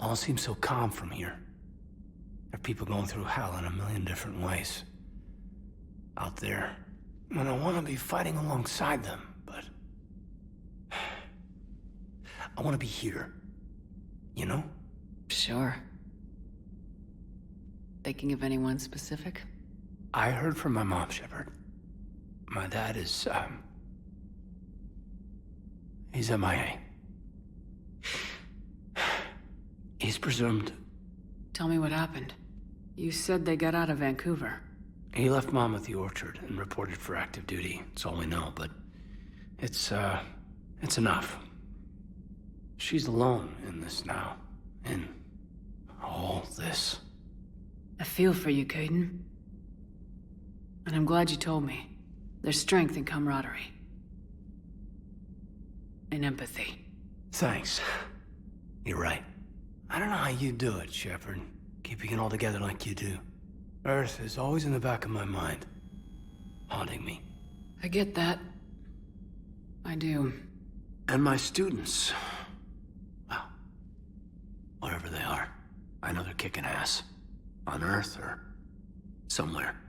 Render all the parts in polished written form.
All seems so calm from here. There are people going through hell in a million different ways. Out there. And I want to be fighting alongside them, but... I want to be here. You know? Sure. Thinking of anyone specific? I heard from my mom, Shepard. My dad is, he's MIA. He's presumed... Tell me what happened. You said they got out of Vancouver. He left Mom at the orchard and reported for active duty. That's all we know, but... It's enough. She's alone in this now. In all this. I feel for you, Caden. And I'm glad you told me. There's strength in camaraderie. And empathy. Thanks. You're right. I don't know how you do it, Shepard. Keeping it all together like you do. Earth is always in the back of my mind. Haunting me. I get that. I do. And my students. Well, wherever they are. I know they're kicking ass. On Earth or somewhere.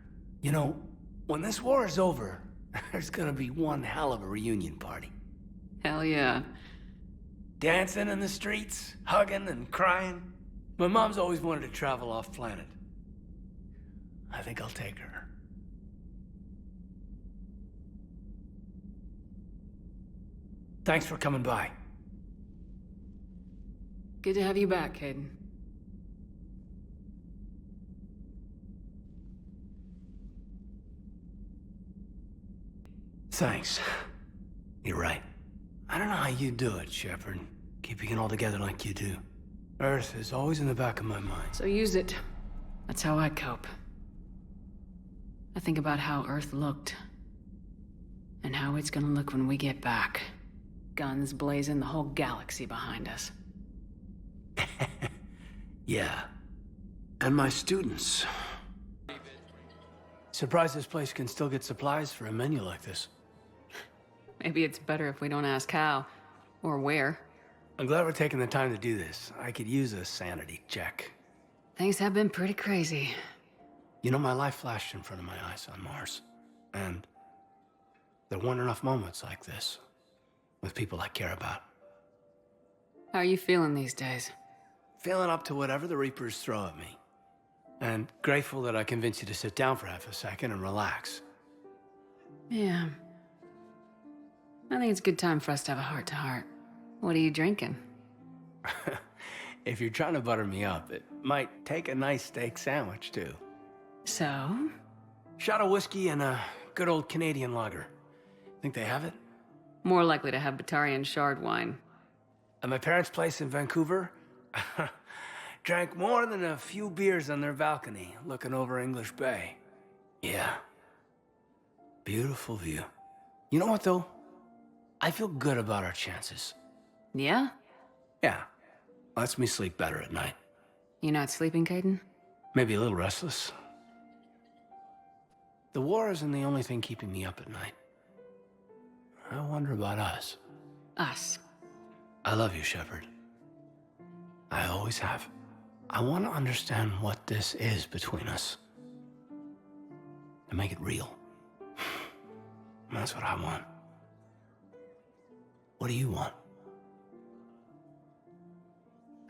You know, when this war is over, there's gonna be one hell of a reunion party. Hell yeah. Dancing in the streets, hugging and crying. My mom's always wanted to travel off-planet. I think I'll take her. Thanks for coming by. Good to have you back, Caden. Thanks. You're right. I don't know how you do it, Shepard. Keeping it all together like you do. Earth is always in the back of my mind. So use it. That's how I cope. I think about how Earth looked. And how it's gonna look when we get back. Guns blazing, the whole galaxy behind us. Yeah. And my students. Surprised this place can still get supplies for a menu like this. Maybe it's better if we don't ask how. Or where. I'm glad we're taking the time to do this. I could use a sanity check. Things have been pretty crazy. You know, my life flashed in front of my eyes on Mars. And there weren't enough moments like this. With people I care about. How are you feeling these days? Feeling up to whatever the Reapers throw at me. And grateful that I convinced you to sit down for half a second and relax. Yeah. I think it's a good time for us to have a heart-to-heart. What are you drinking? If you're trying to butter me up, it might take a nice steak sandwich, too. So? Shot of whiskey and a good old Canadian lager. Think they have it? More likely to have Batarian shard wine. At my parents' place in Vancouver, drank more than a few beers on their balcony, looking over English Bay. Yeah. Beautiful view. You know what, though? I feel good about our chances. Yeah? Yeah. Lets me sleep better at night. You not sleeping, Caden? Maybe a little restless. The war isn't the only thing keeping me up at night. I wonder about us. Us. I love you, Shepard. I always have. I want to understand what this is between us. To make it real. That's what I want. What do you want?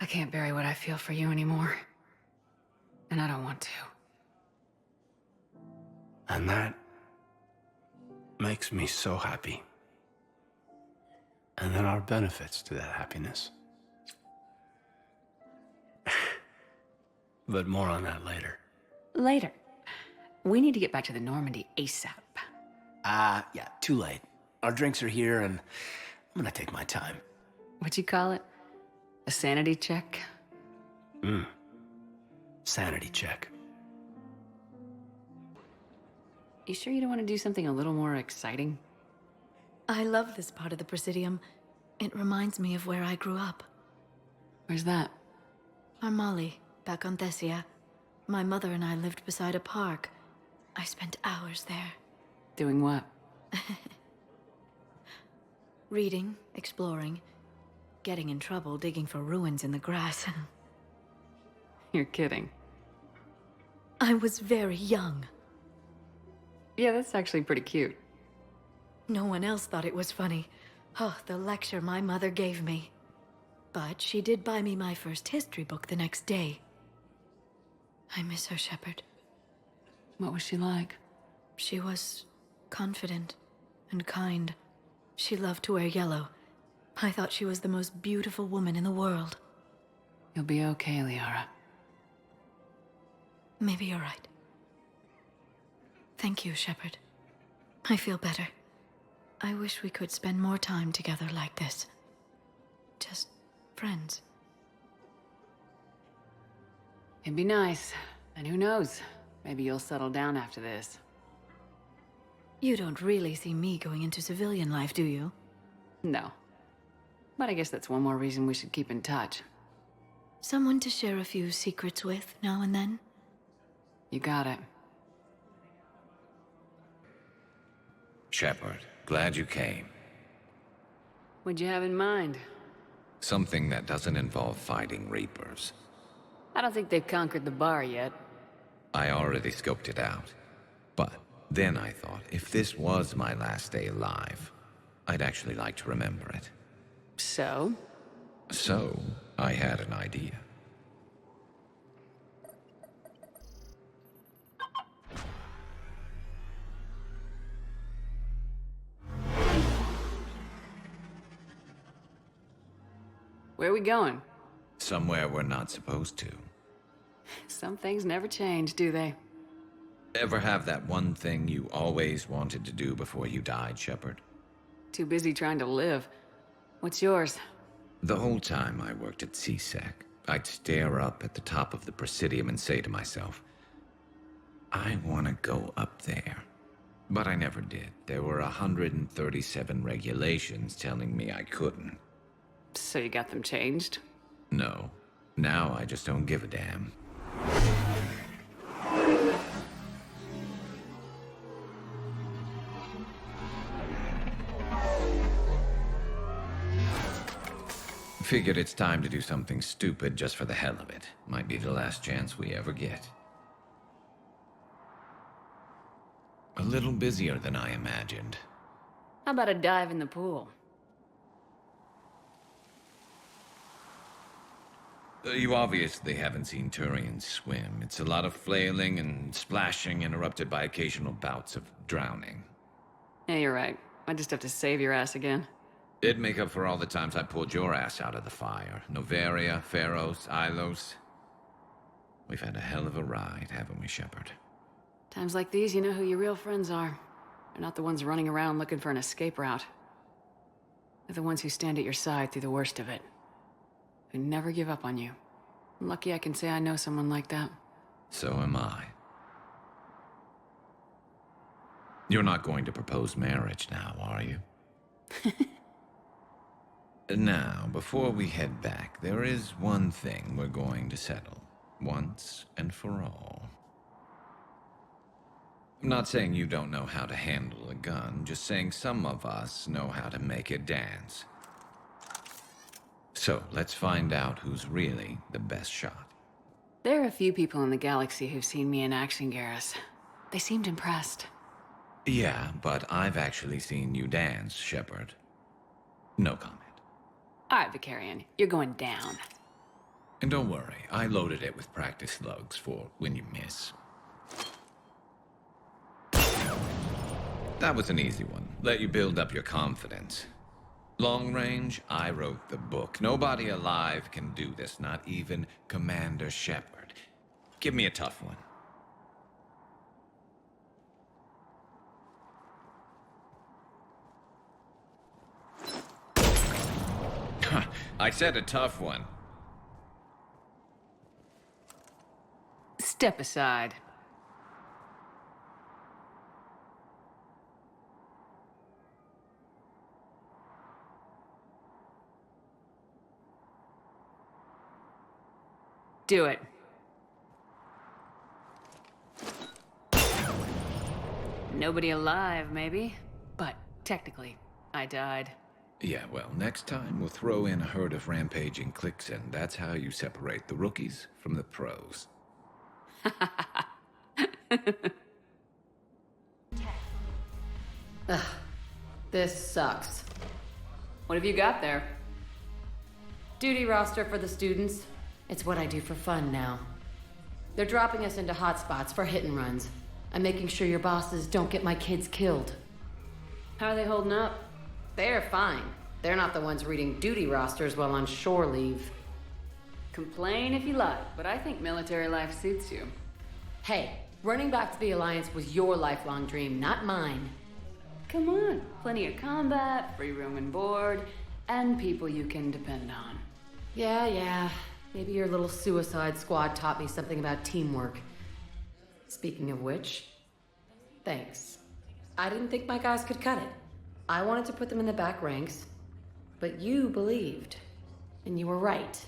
I can't bury what I feel for you anymore. And I don't want to. And that makes me so happy. And there are benefits to that happiness. But more on that later. Later. We need to get back to the Normandy ASAP. Yeah, too late. Our drinks are here and I'm gonna take my time. What'd you call it? A sanity check? Sanity check. You sure you don't want to do something a little more exciting? I love this part of the Presidium. It reminds me of where I grew up. Where's that? Armali, back on Thessia. My mother and I lived beside a park. I spent hours there. Doing what? Reading, exploring, getting in trouble digging for ruins in the grass. You're kidding. I was very young. Yeah, that's actually pretty cute. No one else thought it was funny. Oh, the lecture my mother gave me. But she did buy me my first history book the next day. I miss her, Shepard. What was she like? She was confident and kind. She loved to wear yellow. I thought she was the most beautiful woman in the world. You'll be okay, Liara. Maybe you're right. Thank you, Shepard. I feel better. I wish we could spend more time together like this. Just friends. It'd be nice. And who knows? Maybe you'll settle down after this. You don't really see me going into civilian life, do you? No. But I guess that's one more reason we should keep in touch. Someone to share a few secrets with now and then? You got it. Shepard, glad you came. What'd you have in mind? Something that doesn't involve fighting Reapers. I don't think they've conquered the bar yet. I already scoped it out. But then I thought, if this was my last day alive, I'd actually like to remember it. So? So, I had an idea. Where are we going? Somewhere we're not supposed to. Some things never change, do they? Ever have that one thing you always wanted to do before you died, Shepard? Too busy trying to live. What's yours? The whole time I worked at CSEC, I'd stare up at the top of the Presidium and say to myself, I want to go up there. But I never did. There were 137 regulations telling me I couldn't. So you got them changed? No. Now I just don't give a damn. Figured it's time to do something stupid just for the hell of it. Might be the last chance we ever get. A little busier than I imagined. How about a dive in the pool? You obviously haven't seen Turians swim. It's a lot of flailing and splashing, interrupted by occasional bouts of drowning. Yeah, you're right. I just have to save your ass again. It'd make up for all the times I pulled your ass out of the fire. Noveria, Pharos, Ilos. We've had a hell of a ride, haven't we, Shepard? Times like these, you know who your real friends are. They're not the ones running around looking for an escape route. They're the ones who stand at your side through the worst of it. Who never give up on you. I'm lucky I can say I know someone like that. So am I. You're not going to propose marriage now, are you? Now, before we head back, there is one thing we're going to settle. Once and for all. I'm not saying you don't know how to handle a gun, just saying some of us know how to make it dance. So, let's find out who's really the best shot. There are a few people in the galaxy who've seen me in action, Garrus. They seemed impressed. Yeah, but I've actually seen you dance, Shepard. No comment. All right, Vicarian, you're going down. And don't worry, I loaded it with practice slugs for when you miss. That was an easy one. Let you build up your confidence. Long range, I wrote the book. Nobody alive can do this, not even Commander Shepard. Give me a tough one. I said a tough one. Step aside. Do it. Nobody alive, maybe. But technically, I died. Yeah, well, next time we'll throw in a herd of rampaging cliques, and that's how you separate the rookies from the pros. Ugh, this sucks. What have you got there? Duty roster for the students. It's what I do for fun now. They're dropping us into hotspots for hit and runs. I'm making sure your bosses don't get my kids killed. How are they holding up? They're fine. They're not the ones reading duty rosters while on shore leave. Complain if you like, but I think military life suits you. Hey, running back to the Alliance was your lifelong dream, not mine. Come on, plenty of combat, free room and board, and people you can depend on. Yeah. Maybe your little suicide squad taught me something about teamwork. Speaking of which, thanks. I didn't think my guys could cut it. I wanted to put them in the back ranks, but you believed. And you were right.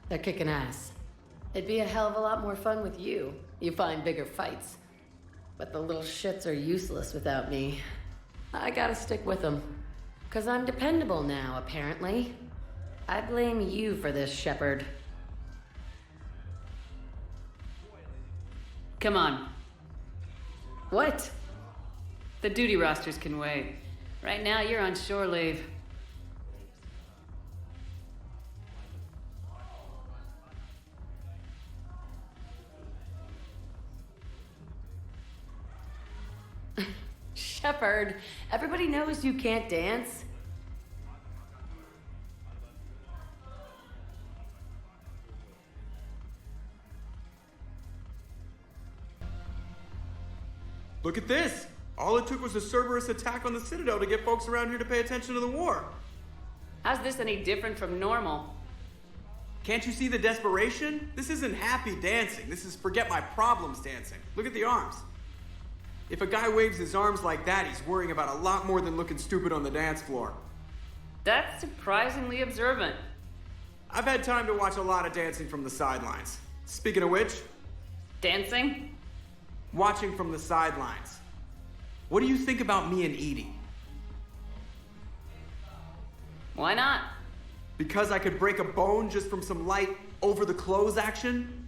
They're kicking ass. It'd be a hell of a lot more fun with you. You find bigger fights. But the little shits are useless without me. I gotta stick with them. 'Cause I'm dependable now, apparently. I blame you for this, Shepard. Come on. What? The duty rosters can wait. Right now, you're on shore leave. Shepard, everybody knows you can't dance. Look at this! All it took was a Cerberus attack on the Citadel to get folks around here to pay attention to the war. How's this any different from normal? Can't you see the desperation? This isn't happy dancing. This is forget my problems dancing. Look at the arms. If a guy waves his arms like that, he's worrying about a lot more than looking stupid on the dance floor. That's surprisingly observant. I've had time to watch a lot of dancing from the sidelines. Speaking of which, Dancing? watching from the sidelines. What do you think about me and Edie? Why not? Because I could break a bone just from some light over-the-clothes action?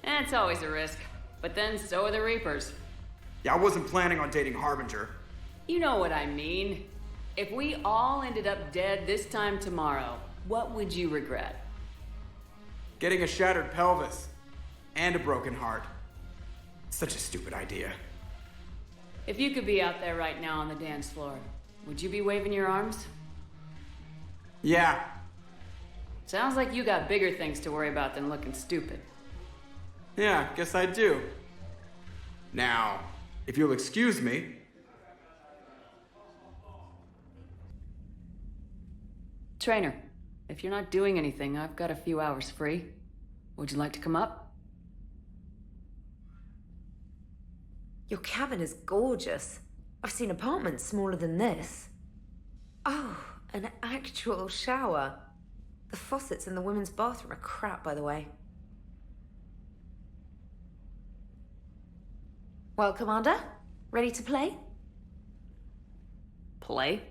It's always a risk. But then so are the Reapers. Yeah, I wasn't planning on dating Harbinger. You know what I mean. If we all ended up dead this time tomorrow, what would you regret? Getting a shattered pelvis. And a broken heart. Such a stupid idea. If you could be out there right now on the dance floor, would you be waving your arms? Yeah. Sounds like you got bigger things to worry about than looking stupid. Yeah, guess I do. Now, if you'll excuse me. Trainer, if you're not doing anything, I've got a few hours free. Would you like to come up? Your cabin is gorgeous. I've seen apartments smaller than this. Oh, an actual shower. The faucets in the women's bathroom are crap, by the way. Well, Commander, ready to play? Play?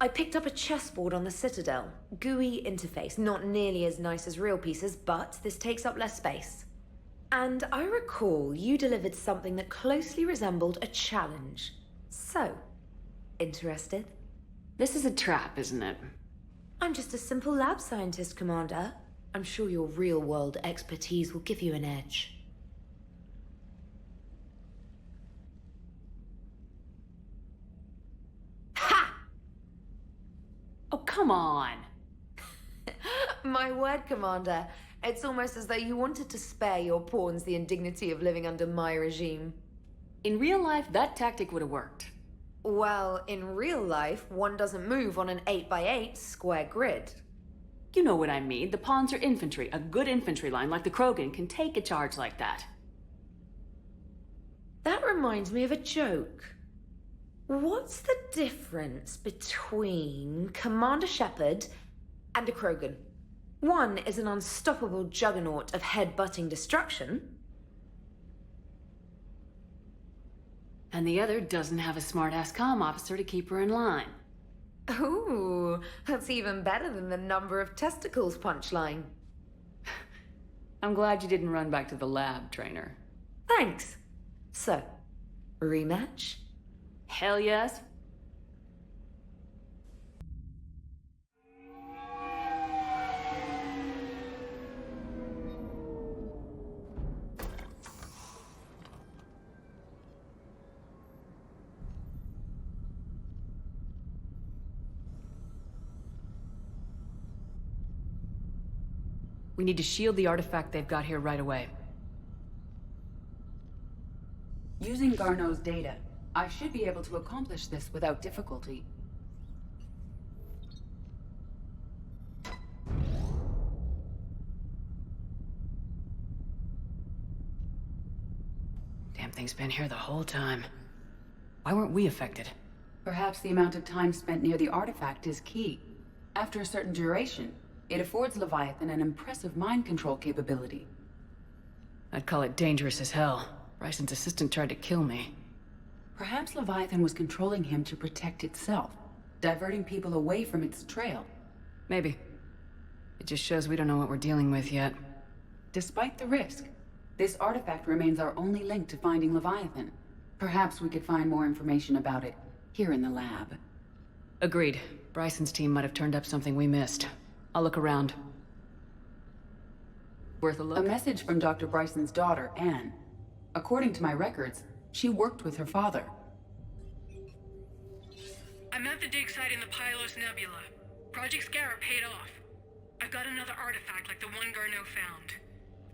I picked up a chessboard on the Citadel. GUI interface, not nearly as nice as real pieces, but this takes up less space. And I recall you delivered something that closely resembled a challenge. So, interested? This is a trap, isn't it? I'm just a simple lab scientist, Commander. I'm sure your real-world expertise will give you an edge. Ha! Oh, come on. My word, Commander. It's almost as though you wanted to spare your pawns the indignity of living under my regime. In real life, that tactic would have worked. Well, in real life, one doesn't move on an 8x8 square grid. You know what I mean. The pawns are infantry. A good infantry line like the Krogan can take a charge like that. That reminds me of a joke. What's the difference between Commander Shepard and a Krogan? One is an unstoppable juggernaut of head-butting destruction. And the other doesn't have a smart-ass comm officer to keep her in line. Ooh, that's even better than the number of testicles punchline. I'm glad you didn't run back to the lab, trainer. Thanks. So, rematch? Hell yes. We need to shield the artifact they've got here right away. Using Garneau's data, I should be able to accomplish this without difficulty. Damn thing's been here the whole time. Why weren't we affected? Perhaps the amount of time spent near the artifact is key. After a certain duration, it affords Leviathan an impressive mind control capability. I'd call it dangerous as hell. Bryson's assistant tried to kill me. Perhaps Leviathan was controlling him to protect itself, diverting people away from its trail. Maybe. It just shows we don't know what we're dealing with yet. Despite the risk, this artifact remains our only link to finding Leviathan. Perhaps we could find more information about it here in the lab. Agreed. Bryson's team might have turned up something we missed. I'll look around. Worth a look? A message from Dr. Bryson's daughter, Anne. According to my records, she worked with her father. I'm at the dig site in the Pylos Nebula. Project Scarab paid off. I've got another artifact like the one Garneau found.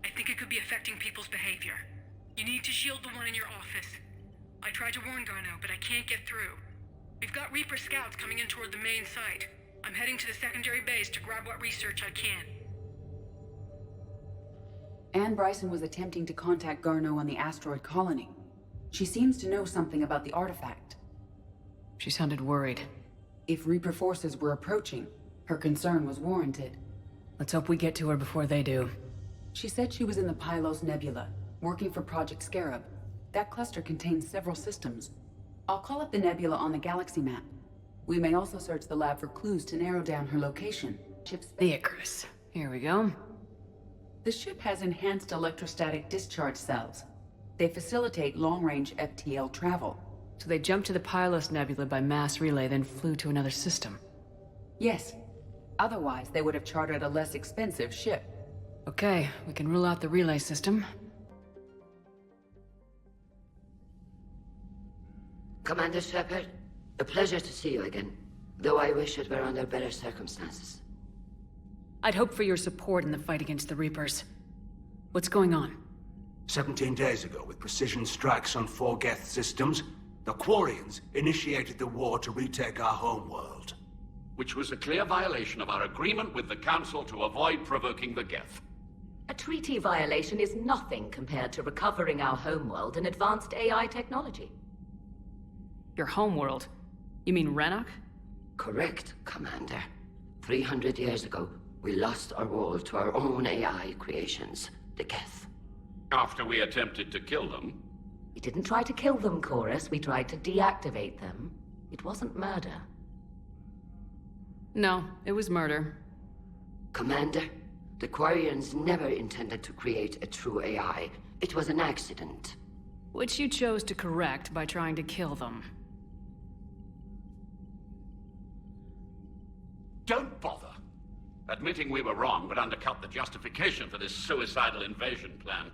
I think it could be affecting people's behavior. You need to shield the one in your office. I tried to warn Garneau, but I can't get through. We've got Reaper scouts coming in toward the main site. I'm heading to the secondary base to grab what research I can. Anne Bryson was attempting to contact Garneau on the asteroid colony. She seems to know something about the artifact. She sounded worried. If Reaper forces were approaching, her concern was warranted. Let's hope we get to her before they do. She said she was in the Pylos Nebula, working for Project Scarab. That cluster contains several systems. I'll call up the nebula on the galaxy map. We may also search the lab for clues to narrow down her location. The Icarus. Here we go. The ship has enhanced electrostatic discharge cells. They facilitate long-range FTL travel. So they jumped to the Pylos Nebula by mass relay, then flew to another system. Yes. Otherwise, they would have chartered a less expensive ship. Okay, we can rule out the relay system. Commander Shepard, a pleasure to see you again, though I wish it were under better circumstances. I'd hope for your support in the fight against the Reapers. What's going on? 17 days ago, with precision strikes on 4 Geth systems, the Quarians initiated the war to retake our homeworld. Which was a clear violation of our agreement with the Council to avoid provoking the Geth. A treaty violation is nothing compared to recovering our homeworld and advanced AI technology. Your homeworld? You mean Rannoch? Correct, Commander. 300 years ago, we lost our world to our own AI creations, the Geth. After we attempted to kill them. We didn't try to kill them, Chorus. We tried to deactivate them. It wasn't murder. No, it was murder. Commander, the Quarians never intended to create a true AI. It was an accident. Which you chose to correct by trying to kill them. Don't bother. Admitting we were wrong would undercut the justification for this suicidal invasion plan.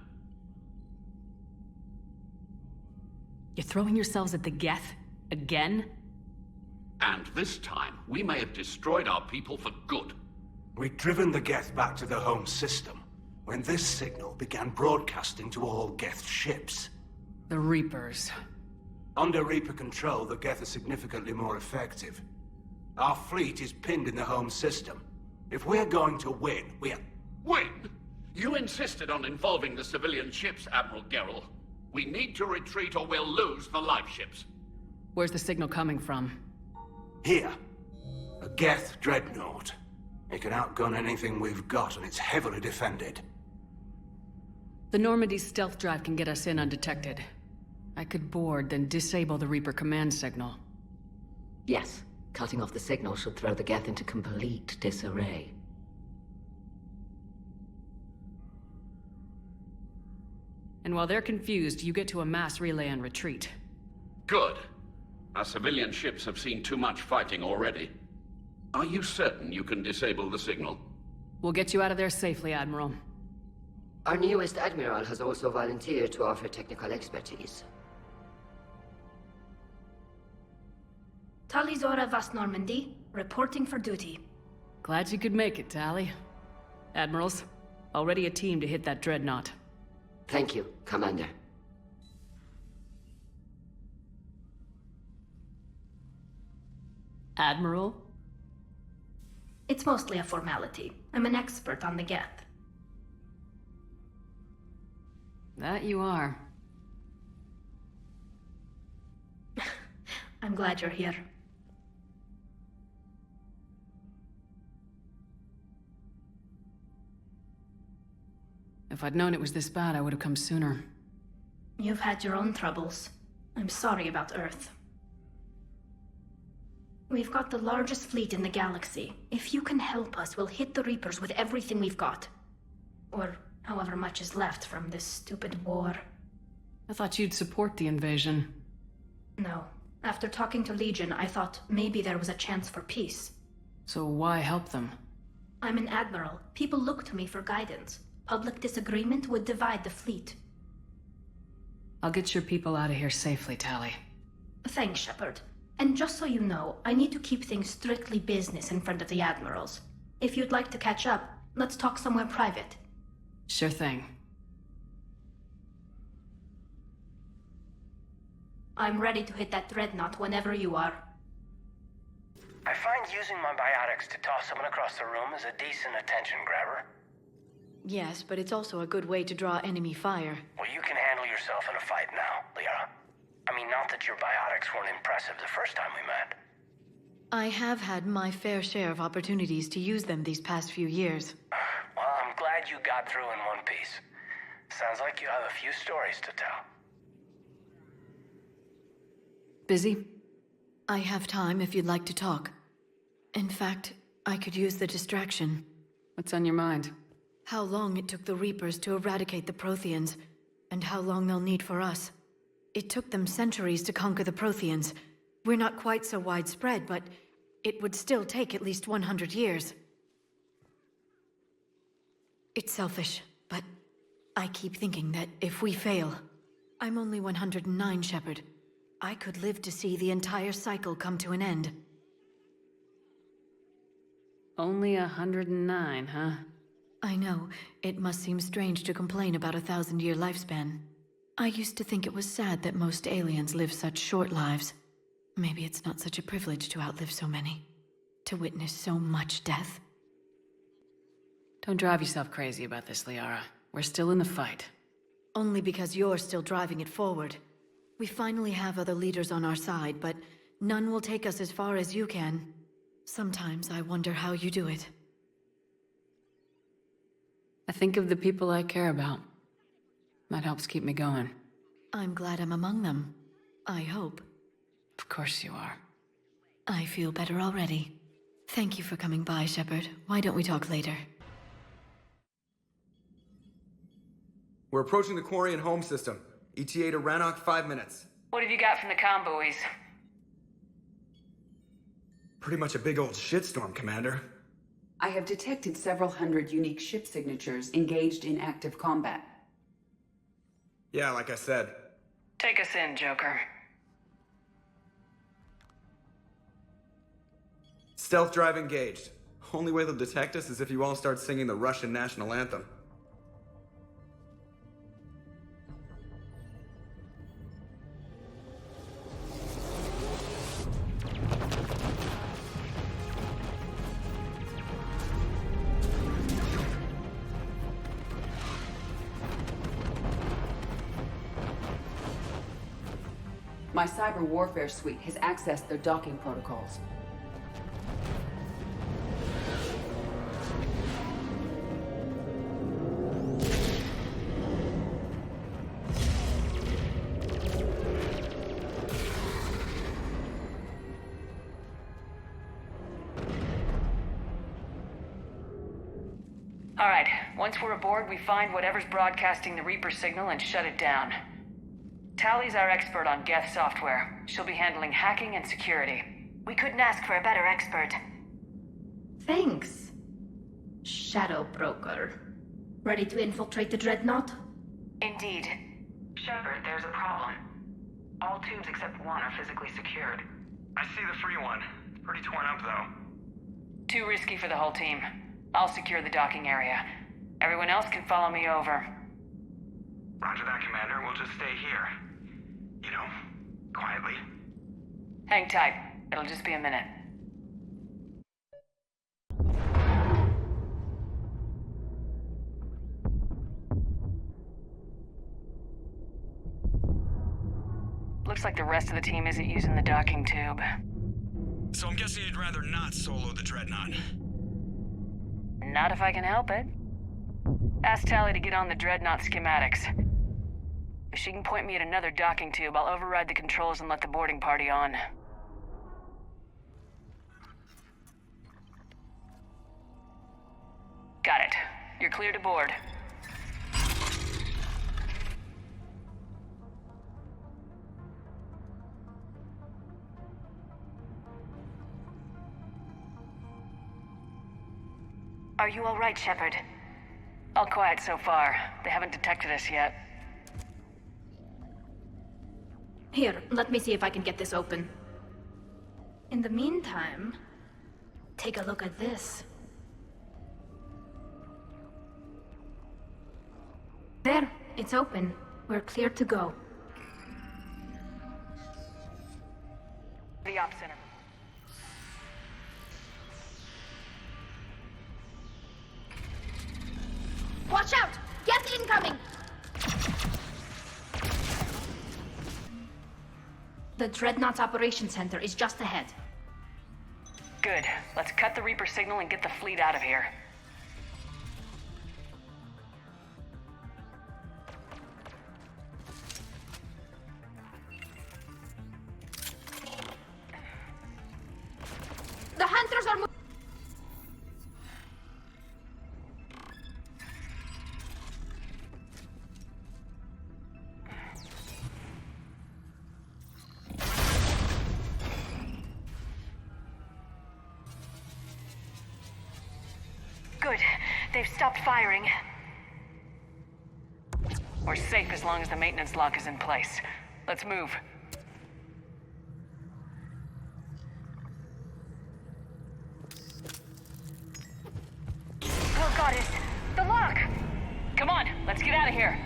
You're throwing yourselves at the Geth? Again? And this time, we may have destroyed our people for good. We'd driven the Geth back to the home system, when this signal began broadcasting to all Geth ships. The Reapers. Under Reaper control, the Geth are significantly more effective. Our fleet is pinned in the home system. If we're going to win, Win? You insisted on involving the civilian ships, Admiral Gerrel. We need to retreat or we'll lose the live ships. Where's the signal coming from? Here. A Geth dreadnought. It can outgun anything we've got, and it's heavily defended. The Normandy's stealth drive can get us in undetected. I could board, then disable the Reaper command signal. Yes, Cutting off the signal should throw the Geth into complete disarray. And while they're confused, you get to a mass relay and retreat. Good. Our civilian ships have seen too much fighting already. Are you certain you can disable the signal? We'll get you out of there safely, Admiral. Our newest Admiral has also volunteered to offer technical expertise. Talizora Vast Normandy, reporting for duty. Glad you could make it, Tally. Admirals, already a team to hit that dreadnought. Thank you, Commander. Admiral? It's mostly a formality. I'm an expert on the Geth. That you are. I'm glad you're here. If I'd known it was this bad, I would have come sooner. You've had your own troubles. I'm sorry about Earth. We've got the largest fleet in the galaxy. If you can help us, we'll hit the Reapers with everything we've got. Or however much is left from this stupid war. I thought you'd support the invasion. No. After talking to Legion, I thought maybe there was a chance for peace. So why help them? I'm an admiral. People look to me for guidance. Public disagreement would divide the fleet. I'll get your people out of here safely, Tally. Thanks, Shepard. And just so you know, I need to keep things strictly business in front of the admirals. If you'd like to catch up, let's talk somewhere private. Sure thing. I'm ready to hit that dreadnought whenever you are. I find using my biotics to toss someone across the room is a decent attention grabber. Yes, but it's also a good way to draw enemy fire. Well, you can handle yourself in a fight now, Liara. I mean, not that your biotics weren't impressive the first time we met. I have had my fair share of opportunities to use them these past few years. Well, I'm glad you got through in one piece. Sounds like you have a few stories to tell. Busy? I have time if you'd like to talk. In fact, I could use the distraction. What's on your mind? How long it took the Reapers to eradicate the Protheans, and how long they'll need for us. It took them centuries to conquer the Protheans. We're not quite so widespread, but it would still take at least 100 years. It's selfish, but I keep thinking that if we fail... I'm only 109, Shepard. I could live to see the entire cycle come to an end. Only 109, huh? I know. It must seem strange to complain about a 1,000-year lifespan. I used to think it was sad that most aliens live such short lives. Maybe it's not such a privilege to outlive so many. To witness so much death. Don't drive yourself crazy about this, Liara. We're still in the fight. Only because you're still driving it forward. We finally have other leaders on our side, but none will take us as far as you can. Sometimes I wonder how you do it. I think of the people I care about. That helps keep me going. I'm glad I'm among them. I hope. Of course you are. I feel better already. Thank you for coming by, Shepard. Why don't we talk later? We're approaching the Quarian home system. ETA to Rannoch, 5 minutes. What have you got from the comm buoys? Pretty much a big old shitstorm, Commander. I have detected several hundred unique ship signatures engaged in active combat. Yeah, like I said. Take us in, Joker. Stealth drive engaged. Only way they'll detect us is if you all start singing the Russian national anthem. My cyber warfare suite has accessed their docking protocols. Alright, once we're aboard, we find whatever's broadcasting the Reaper signal and shut it down. Tally's our expert on Geth software. She'll be handling hacking and security. We couldn't ask for a better expert. Thanks, Shadow Broker. Ready to infiltrate the Dreadnought? Indeed. Shepard, there's a problem. All tubes except one are physically secured. I see the free one. It's pretty torn up, though. Too risky for the whole team. I'll secure the docking area. Everyone else can follow me over. Roger that, Commander. We'll just stay here. You know, quietly. Hang tight. It'll just be a minute. Looks like the rest of the team isn't using the docking tube. So I'm guessing you'd rather not solo the Dreadnought. Not if I can help it. Ask Tally to get on the Dreadnought schematics. If she can point me at another docking tube, I'll override the controls and let the boarding party on. Got it. You're clear to board. Are you all right, Shepard? All quiet so far. They haven't detected us yet. Here, let me see if I can get this open. In the meantime, take a look at this. There, it's open. We're clear to go. The op center. Watch out! Get incoming! The Dreadnought's operations center is just ahead. Good. Let's cut the Reaper signal and get the fleet out of here. The hunters are Good. They've stopped firing. We're safe as long as the maintenance lock is in place. Let's move. Oh, Goddess! The lock! Come on, let's get out of here.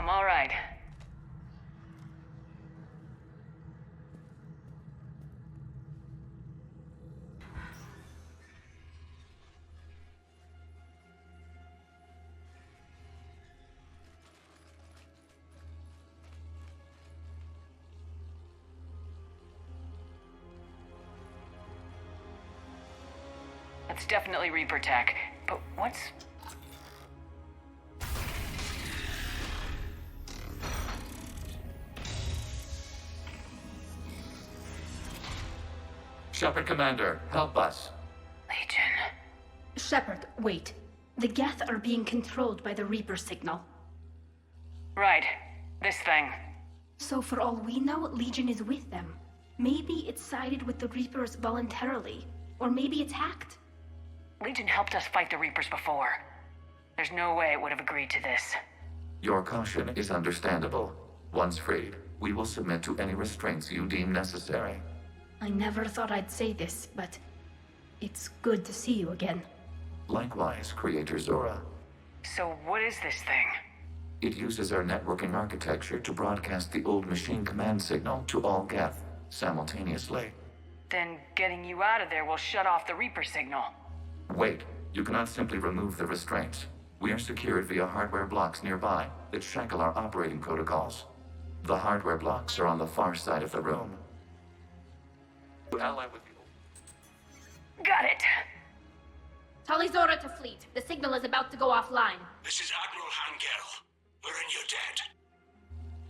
I'm all right. That's definitely Reaper tech, but what's... Shepard, Commander, help us. Legion. Shepard, wait. The Geth are being controlled by the Reaper signal. Right. This thing. So for all we know, Legion is with them. Maybe it's sided with the Reapers voluntarily. Or maybe it's hacked. Legion helped us fight the Reapers before. There's no way it would have agreed to this. Your caution is understandable. Once freed, we will submit to any restraints you deem necessary. I never thought I'd say this, but it's good to see you again. Likewise, Creator Zora. So what is this thing? It uses our networking architecture to broadcast the old machine command signal to all Geth simultaneously. Then getting you out of there will shut off the Reaper signal. Wait, you cannot simply remove the restraints. We are secured via hardware blocks nearby that shackle our operating protocols. The hardware blocks are on the far side of the room. Ally with you. Got it! Tali Zora to fleet. The signal is about to go offline. This is Admiral Hangel. We're in your debt.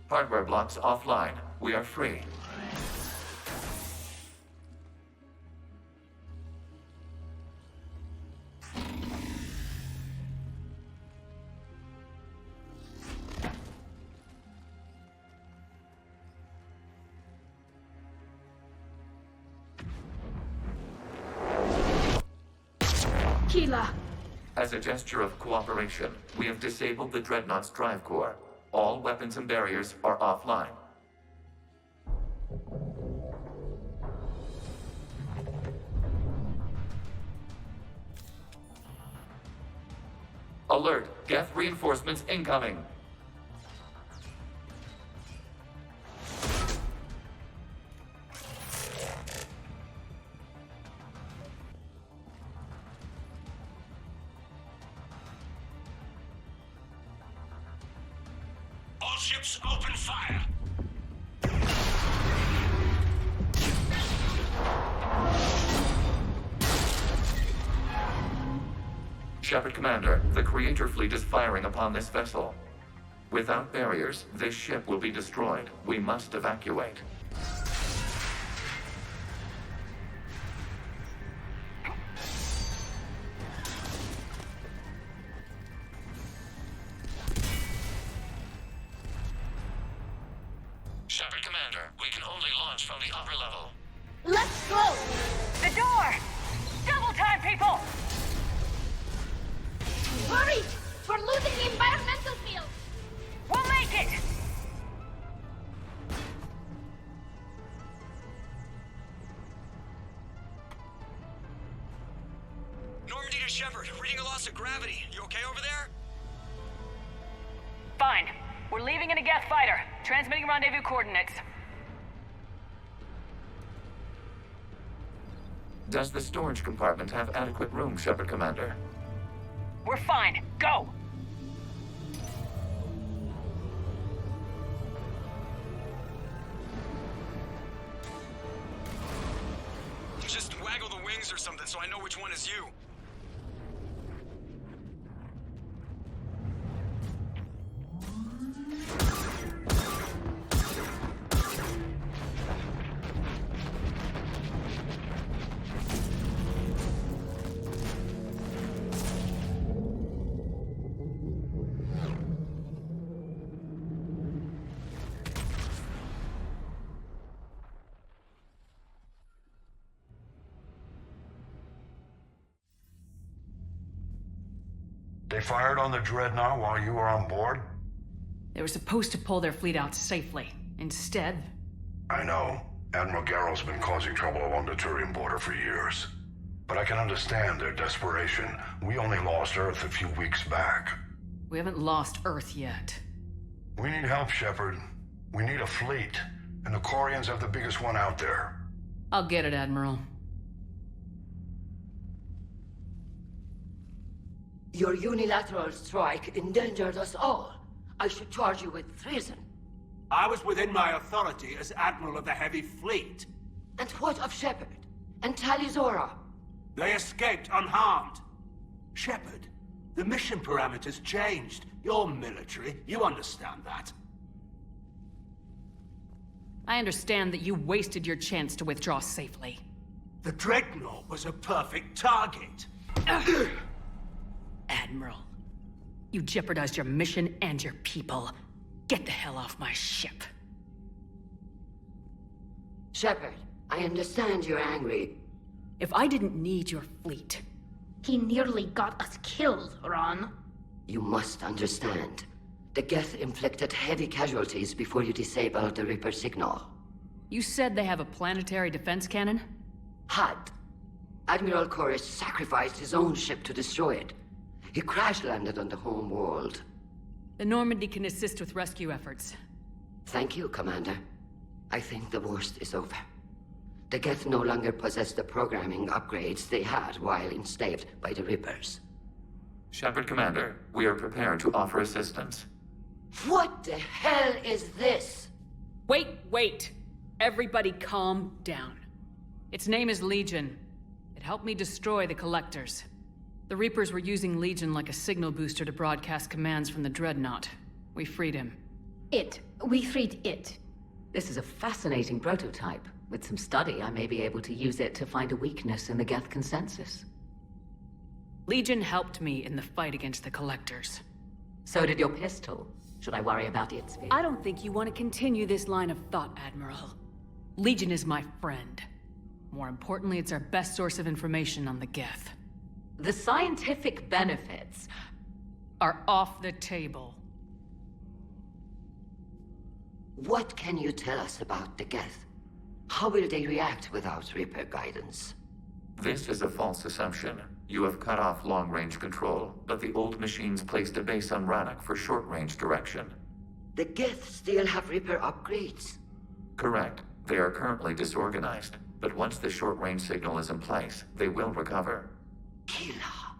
Hardware blocks offline. We are free. Keela. As a gesture of cooperation, we have disabled the Dreadnought's drive core. All weapons and barriers are offline. Alert! Geth reinforcements incoming! All ships open fire! Shepard Commander, the Creator Fleet is firing upon this vessel. Without barriers, this ship will be destroyed. We must evacuate. Shepard Commander, we can only launch from the upper level. Let's go! The door! Double time, people! Hurry! We're losing the environmental field! We'll make it! Normandy to Shepard, reading a loss of gravity. You okay over there? Fine. We're leaving in a Geth fighter. Transmitting rendezvous coordinates. Does the storage compartment have adequate room, Shepard Commander? We're fine. Go! Just waggle the wings or something so I know which one is you. They fired on the Dreadnought while you were on board? They were supposed to pull their fleet out safely. Instead... I know. Admiral Garrow's been causing trouble along the Turian border for years. But I can understand their desperation. We only lost Earth a few weeks back. We haven't lost Earth yet. We need help, Shepard. We need a fleet. And the Quarians have the biggest one out there. I'll get it, Admiral. Your unilateral strike endangered us all. I should charge you with treason. I was within my authority as Admiral of the Heavy Fleet. And what of Shepard? And Tali Zora? They escaped unharmed. Shepard, the mission parameters changed. You're military, you understand that. I understand that you wasted your chance to withdraw safely. The Dreadnought was a perfect target. Admiral, you jeopardized your mission and your people. Get the hell off my ship. Shepard, I understand you're angry. If I didn't need your fleet... He nearly got us killed, Ron. You must understand. The Geth inflicted heavy casualties before you disabled the Reaper signal. You said they have a planetary defense cannon? Had. Admiral Koresh sacrificed his own ship to destroy it. He crash-landed on the home world. The Normandy can assist with rescue efforts. Thank you, Commander. I think the worst is over. The Geth no longer possess the programming upgrades they had while enslaved by the Reapers. Shepard Commander, we are prepared to offer assistance. What the hell is this? Wait! Everybody calm down. Its name is Legion. It helped me destroy the Collectors. The Reapers were using Legion like a signal booster to broadcast commands from the Dreadnought. We freed him. We freed it. This is a fascinating prototype. With some study, I may be able to use it to find a weakness in the Geth consensus. Legion helped me in the fight against the Collectors. So did your pistol. Should I worry about its fate? I don't think you want to continue this line of thought, Admiral. Legion is my friend. More importantly, it's our best source of information on the Geth. The scientific benefits are off the table. What can you tell us about the Geth? How will they react without Reaper guidance? This is a false assumption. You have cut off long-range control, but the old machines placed a base on Rannoch for short-range direction. The Geth still have Reaper upgrades? Correct. They are currently disorganized, but once the short-range signal is in place, they will recover. Killa,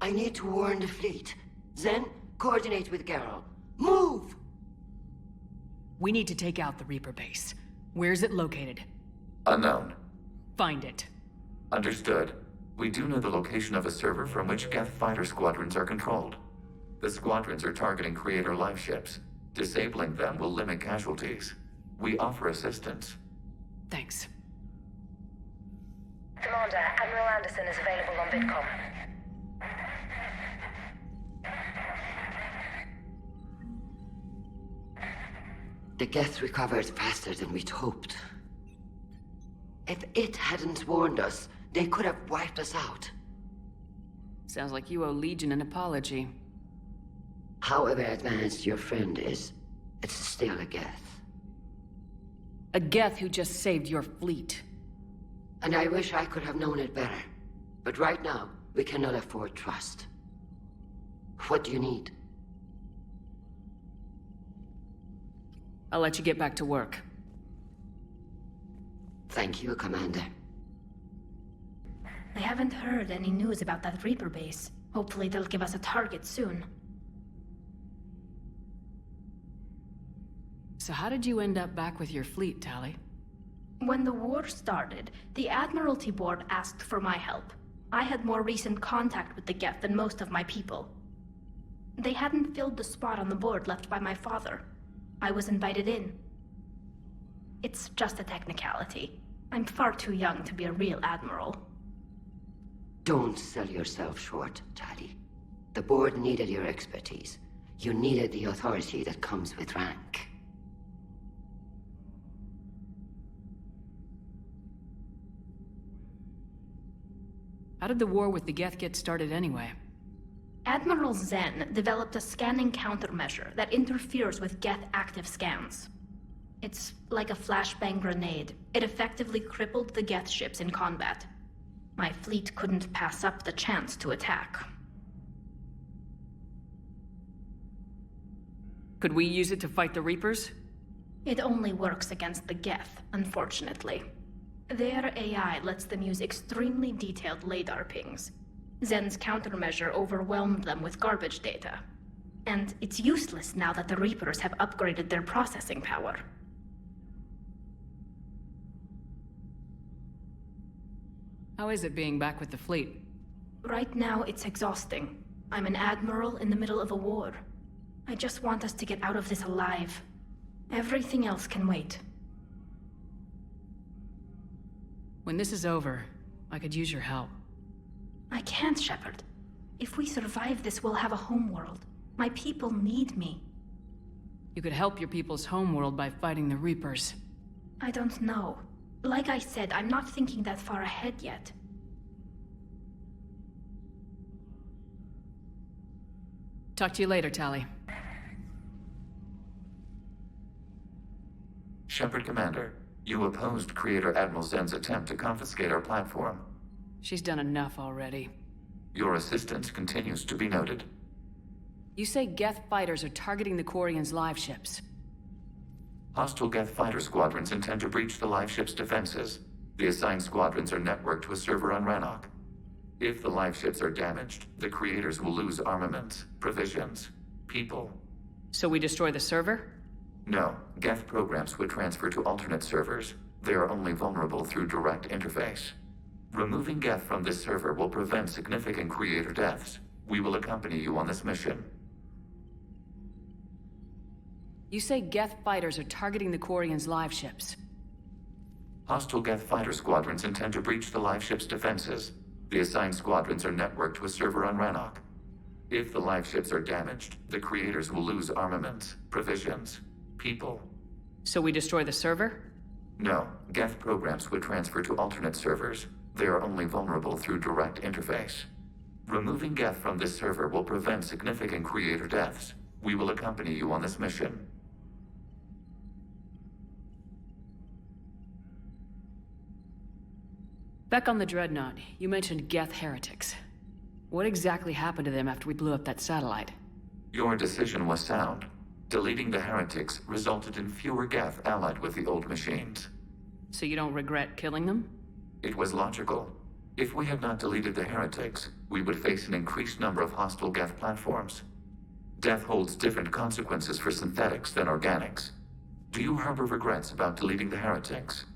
I need to warn the fleet. Then, coordinate with Geralt. Move! We need to take out the Reaper base. Where's it located? Unknown. Find it. Understood. We do know the location of a server from which Geth fighter squadrons are controlled. The squadrons are targeting Creator live ships. Disabling them will limit casualties. We offer assistance. Thanks. Commander, Admiral Anderson is available on Vidcom. The Geth recovered faster than we'd hoped. If it hadn't warned us, they could have wiped us out. Sounds like you owe Legion an apology. However advanced your friend is, it's still a Geth. A Geth who just saved your fleet. And I wish I could have known it better. But right now, we cannot afford trust. What do you need? I'll let you get back to work. Thank you, Commander. I haven't heard any news about that Reaper base. Hopefully they'll give us a target soon. So how did you end up back with your fleet, Tali? When the war started, the Admiralty Board asked for my help. I had more recent contact with the Geth than most of my people. They hadn't filled the spot on the board left by my father. I was invited in. It's just a technicality. I'm far too young to be a real admiral. Don't sell yourself short, Tali. The board needed your expertise. You needed the authority that comes with rank. How did the war with the Geth get started anyway? Admiral Zen developed a scanning countermeasure that interferes with Geth active scans. It's like a flashbang grenade. It effectively crippled the Geth ships in combat. My fleet couldn't pass up the chance to attack. Could we use it to fight the Reapers? It only works against the Geth, unfortunately. Their AI lets them use extremely detailed LADAR pings. Zen's countermeasure overwhelmed them with garbage data. And it's useless now that the Reapers have upgraded their processing power. How is it being back with the fleet? Right now, it's exhausting. I'm an admiral in the middle of a war. I just want us to get out of this alive. Everything else can wait. When this is over, I could use your help. I can't, Shepard. If we survive this, we'll have a homeworld. My people need me. You could help your people's homeworld by fighting the Reapers. I don't know. Like I said, I'm not thinking that far ahead yet. Talk to you later, Tali. Shepard Commander, you opposed Creator Admiral Zen's attempt to confiscate our platform. She's done enough already. Your assistance continues to be noted. You say Geth fighters are targeting the Quarians' live ships. Hostile Geth fighter squadrons intend to breach the live ship's defenses. The assigned squadrons are networked to a server on Rannoch. If the live ships are damaged, the creators will lose armaments, provisions, people. So we destroy the server? No, Geth programs would transfer to alternate servers. They are only vulnerable through direct interface. Removing Geth from this server will prevent significant creator deaths. We will accompany you on this mission. You say Geth fighters are targeting the Quarians' live ships. Hostile Geth fighter squadrons intend to breach the live ship's defenses. The assigned squadrons are networked to a server on Rannoch. If the live ships are damaged, the creators will lose armaments, provisions, people. So we destroy the server? No, Geth programs would transfer to alternate servers. They are only vulnerable through direct interface. Removing Geth from this server will prevent significant creator deaths. We will accompany you on this mission. Back on the Dreadnought, you mentioned Geth heretics. What exactly happened to them after we blew up that satellite? Your decision was sound. Deleting the heretics resulted in fewer Geth allied with the old machines. So you don't regret killing them? It was logical. If we had not deleted the heretics, we would face an increased number of hostile Geth platforms. Death holds different consequences for synthetics than organics. Do you harbor regrets about deleting the heretics?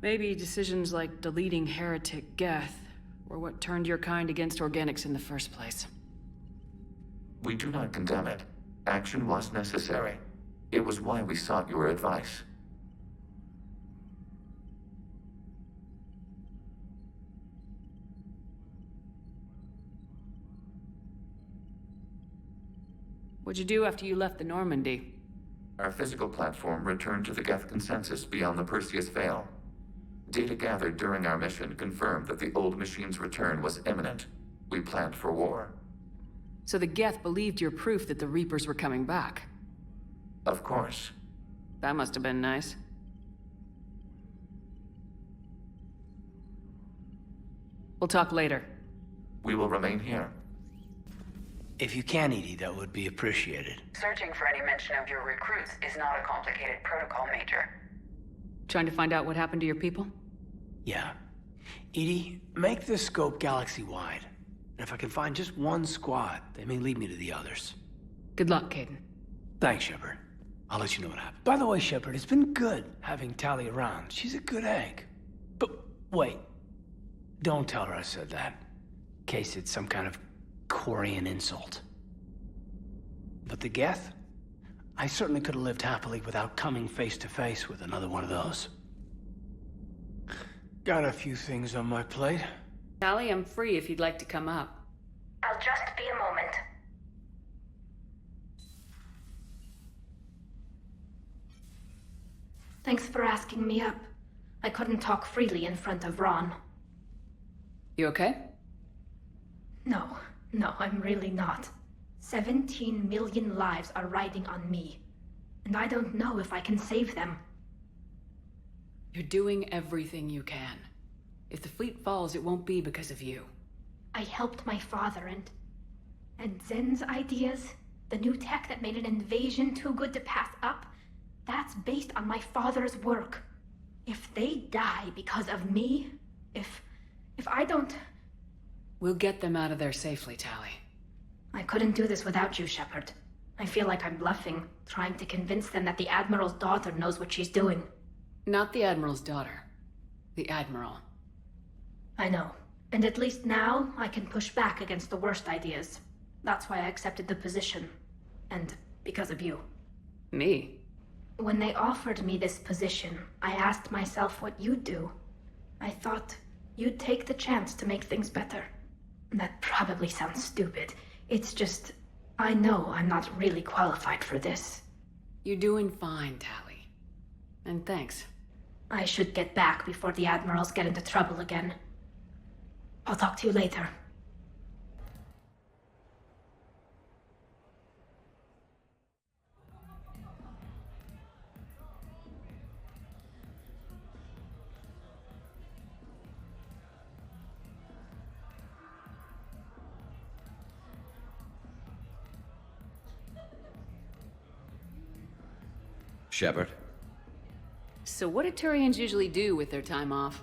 Maybe decisions like deleting heretic Geth were what turned your kind against organics in the first place. We do not condemn it. Action was necessary. It was why we sought your advice. What'd you do after you left the Normandy? Our physical platform returned to the Geth consensus beyond the Perseus Veil. Data gathered during our mission confirmed that the old machine's return was imminent. We planned for war. So the Geth believed your proof that the Reapers were coming back? Of course. That must have been nice. We'll talk later. We will remain here. If you can, Edie, that would be appreciated. Searching for any mention of your recruits is not a complicated protocol, Major. Trying to find out what happened to your people? Yeah. Edie, make the scope galaxy-wide. And if I can find just one squad, they may lead me to the others. Good luck, Caden. Thanks, Shepard. I'll let you know what happens. By the way, Shepard, it's been good having Tali around. She's a good egg. But wait. Don't tell her I said that. In case it's some kind of Quarian insult. But the Geth? I certainly could have lived happily without coming face to face with another one of those. Got a few things on my plate. Tali, I'm free if you'd like to come up. I'll just be a moment. Thanks for asking me up. I couldn't talk freely in front of Ron. You okay? No, I'm really not. 17 million lives are riding on me, and I don't know if I can save them. You're doing everything you can. If the fleet falls, it won't be because of you. I helped my father and Zen's ideas, the new tech that made an invasion too good to pass up, that's based on my father's work. If they die because of me, if I don't... We'll get them out of there safely, Tali. I couldn't do this without you, Shepard. I feel like I'm bluffing, trying to convince them that the Admiral's daughter knows what she's doing. Not the Admiral's daughter. The Admiral. I know. And at least now, I can push back against the worst ideas. That's why I accepted the position. And because of you. Me? When they offered me this position, I asked myself what you'd do. I thought you'd take the chance to make things better. That probably sounds stupid. It's just, I know I'm not really qualified for this. You're doing fine, Tali. And thanks. I should get back before the Admirals get into trouble again. I'll talk to you later. Shepard? So what do Turians usually do with their time off?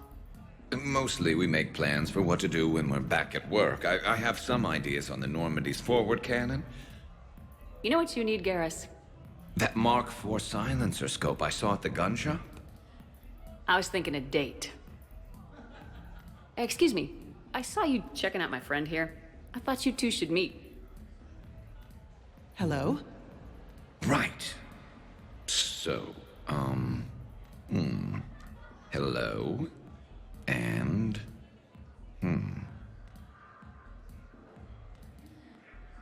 Mostly we make plans for what to do when we're back at work. I have some ideas on the Normandy's forward cannon. You know what you need, Garrus? That Mark IV silencer scope I saw at the gun shop? I was thinking a date. Excuse me, I saw you checking out my friend here. I thought you two should meet. Hello? Right. So, hello, and,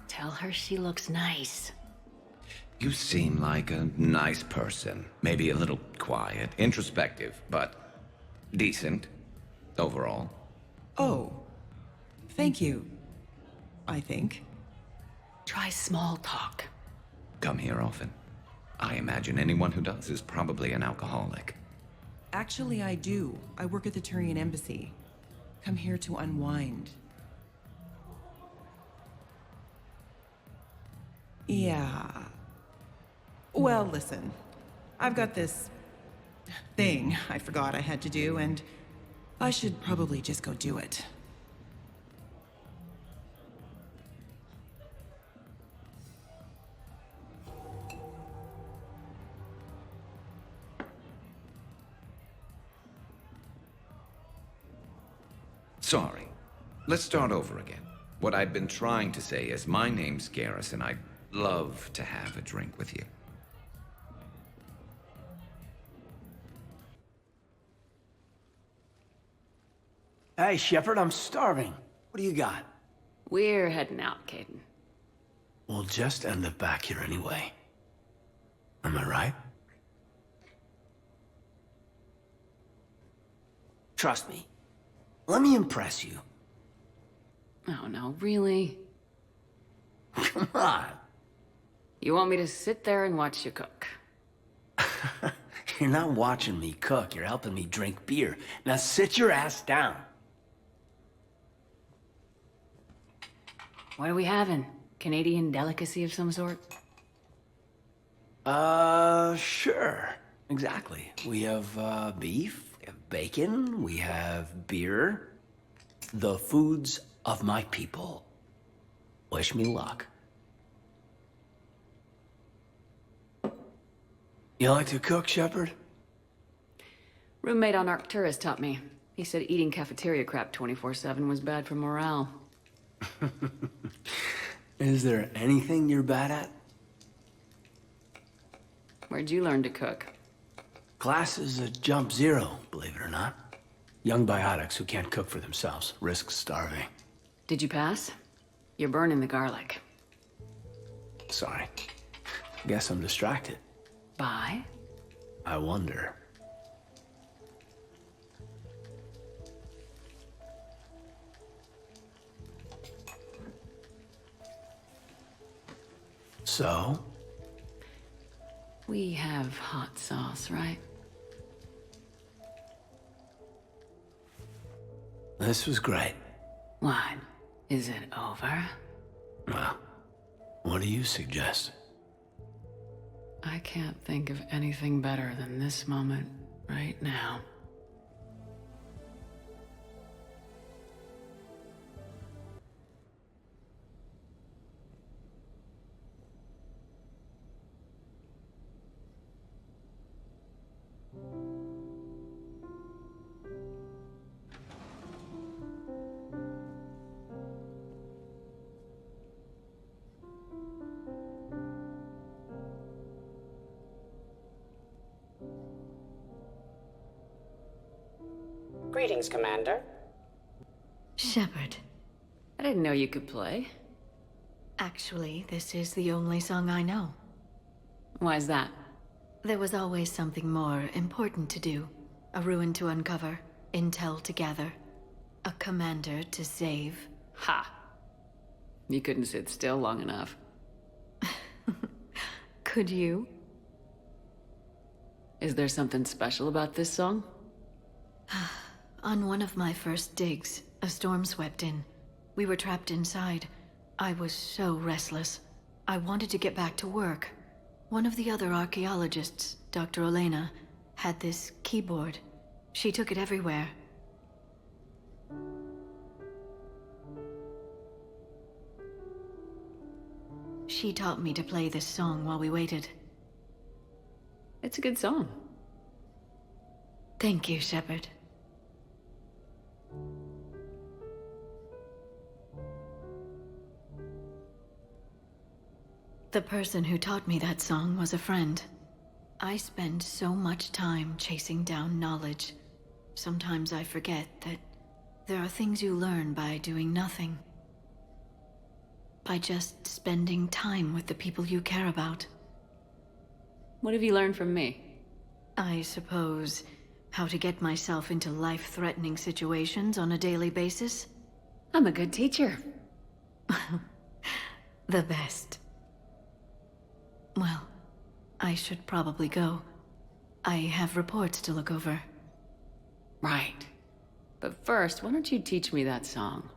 Tell her she looks nice. You seem like a nice person. Maybe a little quiet, introspective, but decent, overall. Oh. Thank you. I think. Try small talk. Come here often. I imagine anyone who does is probably an alcoholic. Actually, I do. I work at the Turian embassy. Come here to unwind. Yeah. Well, listen. I've got this thing I forgot I had to do, and I should probably just go do it. Sorry. Let's start over again. What I'd been trying to say is my name's Garrus, and I'd love to have a drink with you. Hey, Shepard, I'm starving. What do you got? We're heading out, Caden. We'll just end up back here anyway. Am I right? Trust me. Let me impress you. Oh no, really? Come on. You want me to sit there and watch you cook? You're not watching me cook, you're helping me drink beer. Now sit your ass down. What are we having? Canadian delicacy of some sort? Sure. Exactly. We have, beef, we have bacon, we have beer. The foods of my people. Wish me luck. You like to cook, Shepard? Roommate on Arcturus taught me. He said eating cafeteria crap 24/7 was bad for morale. Is there anything you're bad at? Where'd you learn to cook? Class is a jump zero, believe it or not. Young biotics who can't cook for themselves risk starving. Did you pass? You're burning the garlic. Sorry. Guess I'm distracted. By? I wonder. So? We have hot sauce, right? This was great. What? Is it over? Well, what do you suggest? I can't think of anything better than this moment right now. Greetings, Commander. Shepard. I didn't know you could play. Actually, this is the only song I know. Why's that? There was always something more important to do. A ruin to uncover, intel to gather, a commander to save. Ha! You couldn't sit still long enough. Could you? Is there something special about this song? On one of my first digs, a storm swept in. We were trapped inside. I was so restless. I wanted to get back to work. One of the other archaeologists, Dr. Olena, had this keyboard. She took it everywhere. She taught me to play this song while we waited. It's a good song. Thank you, Shepard. The person who taught me that song was a friend. I spend so much time chasing down knowledge. Sometimes I forget that there are things you learn by doing nothing. By just spending time with the people you care about. What have you learned from me? I suppose how to get myself into life-threatening situations on a daily basis. I'm a good teacher. The best. Well, I should probably go. I have reports to look over. Right. But first, why don't you teach me that song?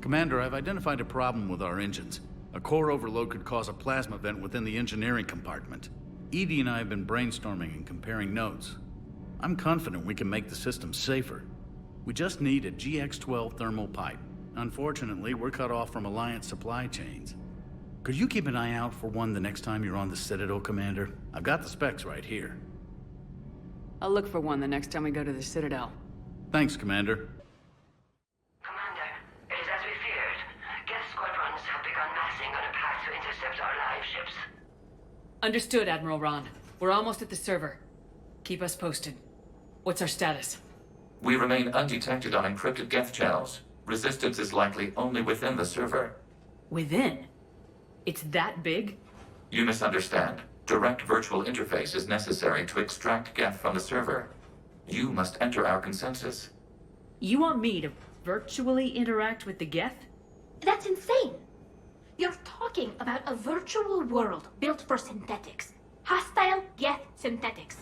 Commander, I've identified a problem with our engines. A core overload could cause a plasma vent within the engineering compartment. Edie and I have been brainstorming and comparing notes. I'm confident we can make the system safer. We just need a GX-12 thermal pipe. Unfortunately, we're cut off from Alliance supply chains. Could you keep an eye out for one the next time you're on the Citadel, Commander? I've got the specs right here. I'll look for one the next time we go to the Citadel. Thanks, Commander. Commander, it is as we feared. Geth squadrons have begun massing on a path to intercept our live ships. Understood, Admiral Ron. We're almost at the server. Keep us posted. What's our status? We remain undetected on encrypted Geth channels. Resistance is likely only within the server. Within? It's that big? You misunderstand. Direct virtual interface is necessary to extract Geth from the server. You must enter our consensus. You want me to virtually interact with the Geth? That's insane! You're talking about a virtual world built for synthetics. Hostile Geth synthetics.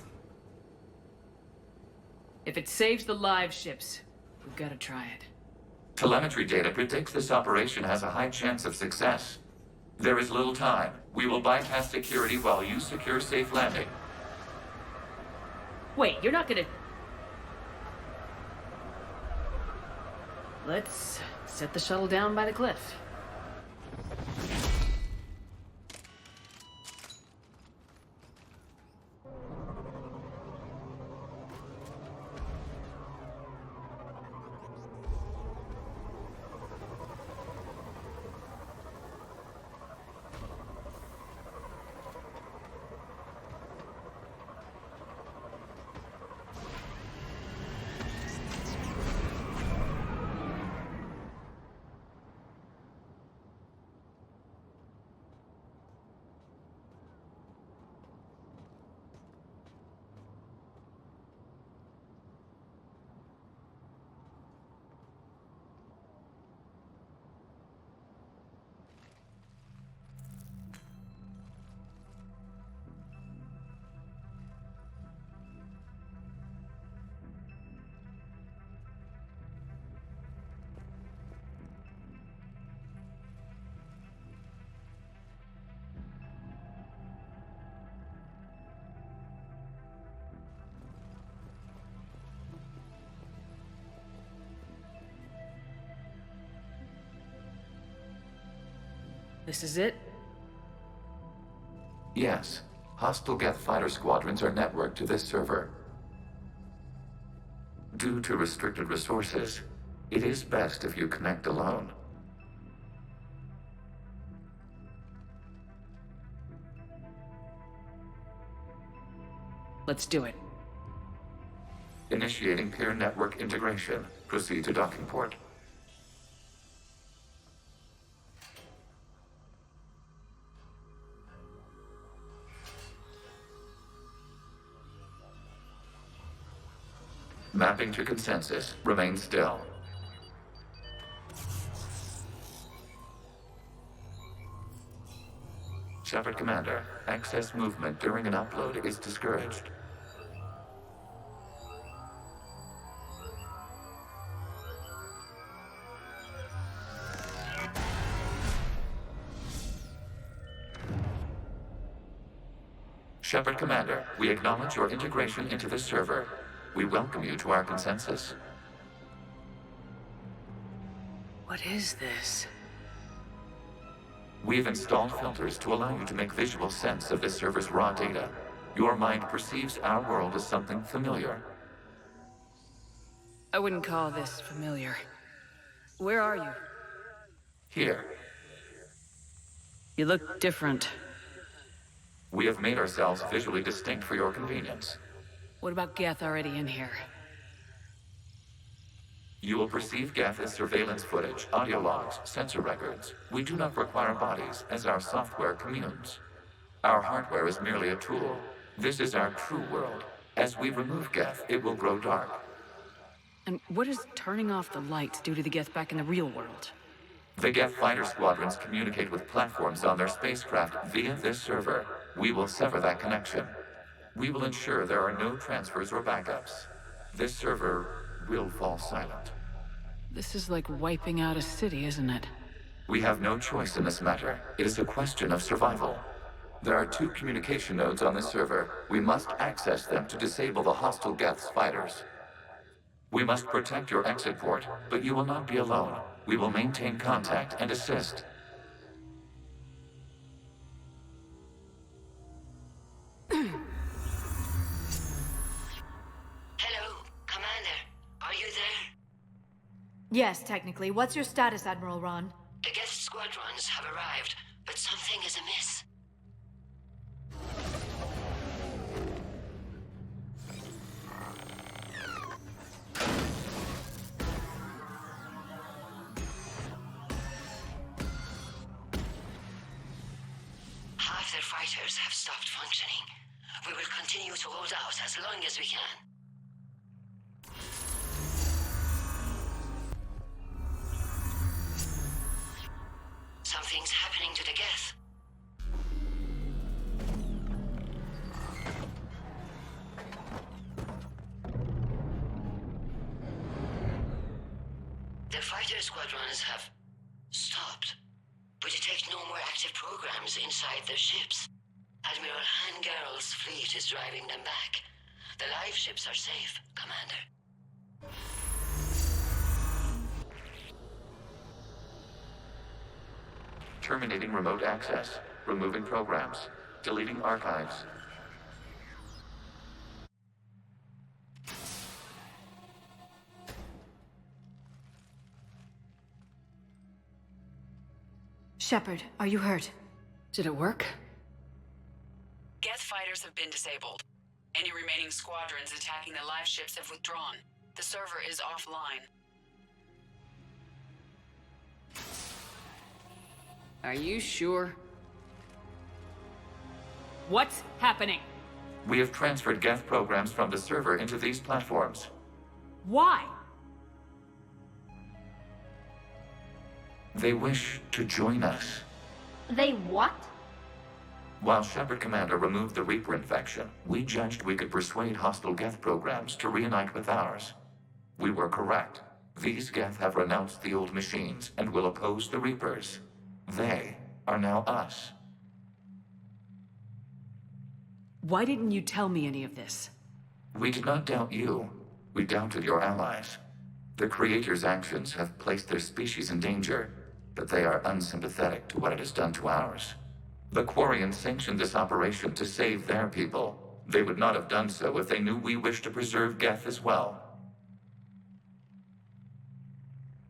If it saves the live ships, we've got to try it. Telemetry data predicts this operation has a high chance of success. There is little time. We will bypass security while you secure safe landing. Wait, you're not gonna... Let's set the shuttle down by the cliff. This is it? Yes. Hostile Geth fighter squadrons are networked to this server. Due to restricted resources, it is best if you connect alone. Let's do it. Initiating peer network integration. Proceed to docking port. Mapping to consensus. Remain still. Shepard Commander, excess movement during an upload is discouraged. Shepard Commander, we acknowledge your integration into this server. We welcome you to our consensus. What is this? We've installed filters to allow you to make visual sense of this server's raw data. Your mind perceives our world as something familiar. I wouldn't call this familiar. Where are you? Here. You look different. We have made ourselves visually distinct for your convenience. What about Geth already in here? You will perceive Geth as surveillance footage, audio logs, sensor records. We do not require bodies, as our software communes. Our hardware is merely a tool. This is our true world. As we remove Geth, it will grow dark. And what does turning off the lights do to the Geth back in the real world? The Geth fighter squadrons communicate with platforms on their spacecraft via this server. We will sever that connection. We will ensure there are no transfers or backups. This server will fall silent. This is like wiping out a city, isn't it? We have no choice in this matter. It is a question of survival. There are 2 communication nodes on this server. We must access them to disable the hostile Geth's fighters. We must protect your exit port, but you will not be alone. We will maintain contact and assist. Hello, Commander. Are you there? Yes, technically. What's your status, Admiral Ron? The Geth squadrons have arrived, but something is amiss. Half their fighters have stopped functioning. We will continue to hold out as long as we can. Something's happening to the Geth. The fighter squadrons have stopped, but detect no more active programs inside their ships. Admiral Hangarl's fleet is driving them back. The live ships are safe, Commander. Terminating remote access. Removing programs. Deleting archives. Shepard, are you hurt? Did it work? Geth fighters have been disabled. Any remaining squadrons attacking the live ships have withdrawn. The server is offline. Are you sure? What's happening? We have transferred Geth programs from the server into these platforms. Why? They wish to join us. They what? While Shepard Commander removed the Reaper infection, we judged we could persuade hostile Geth programs to reunite with ours. We were correct. These Geth have renounced the old machines and will oppose the Reapers. They are now us. Why didn't you tell me any of this? We did not doubt you. We doubted your allies. The Creator's actions have placed their species in danger, but they are unsympathetic to what it has done to ours. The Quarians sanctioned this operation to save their people. They would not have done so if they knew we wished to preserve Geth as well.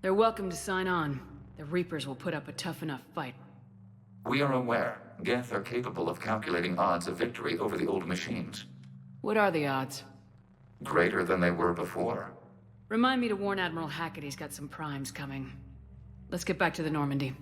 They're welcome to sign on. The Reapers will put up a tough enough fight. We are aware. Geth are capable of calculating odds of victory over the old machines. What are the odds? Greater than they were before. Remind me to warn Admiral Hackett he's got some primes coming. Let's get back to the Normandy.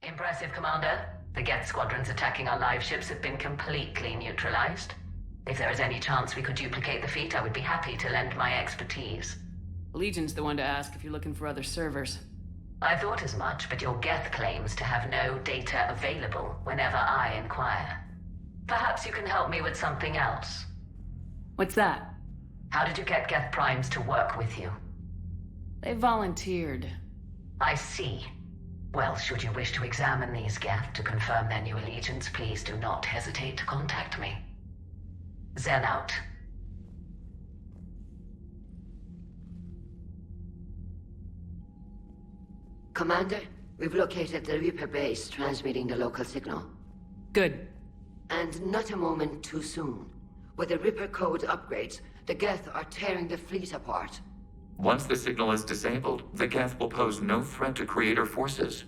Impressive, Commander. The Geth squadrons attacking our live ships have been completely neutralized. If there is any chance we could duplicate the feat, I would be happy to lend my expertise. Legion's the one to ask if you're looking for other servers. I thought as much, but your Geth claims to have no data available whenever I inquire. Perhaps you can help me with something else. What's that? How did you get Geth Primes to work with you? They volunteered. I see. Well, should you wish to examine these Geth to confirm their new allegiance, please do not hesitate to contact me. Zen out. Commander, we've located the Reaper base transmitting the local signal. Good. And not a moment too soon. With the Reaper code upgrades, the Geth are tearing the fleet apart. Once the signal is disabled, the Geth will pose no threat to Creator forces.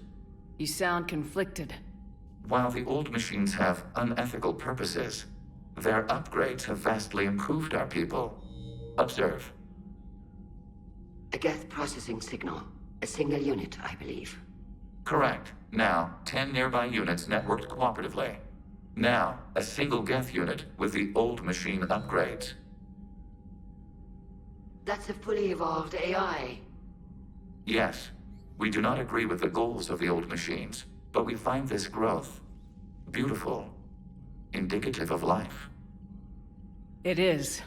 You sound conflicted. While the old machines have unethical purposes, their upgrades have vastly improved our people. Observe. A Geth processing signal. A single unit, I believe. Correct. Now, 10 nearby units networked cooperatively. Now, a single Geth unit with the old machine upgrades. That's a fully evolved AI. Yes, we do not agree with the goals of the old machines, but we find this growth beautiful, indicative of life. It is.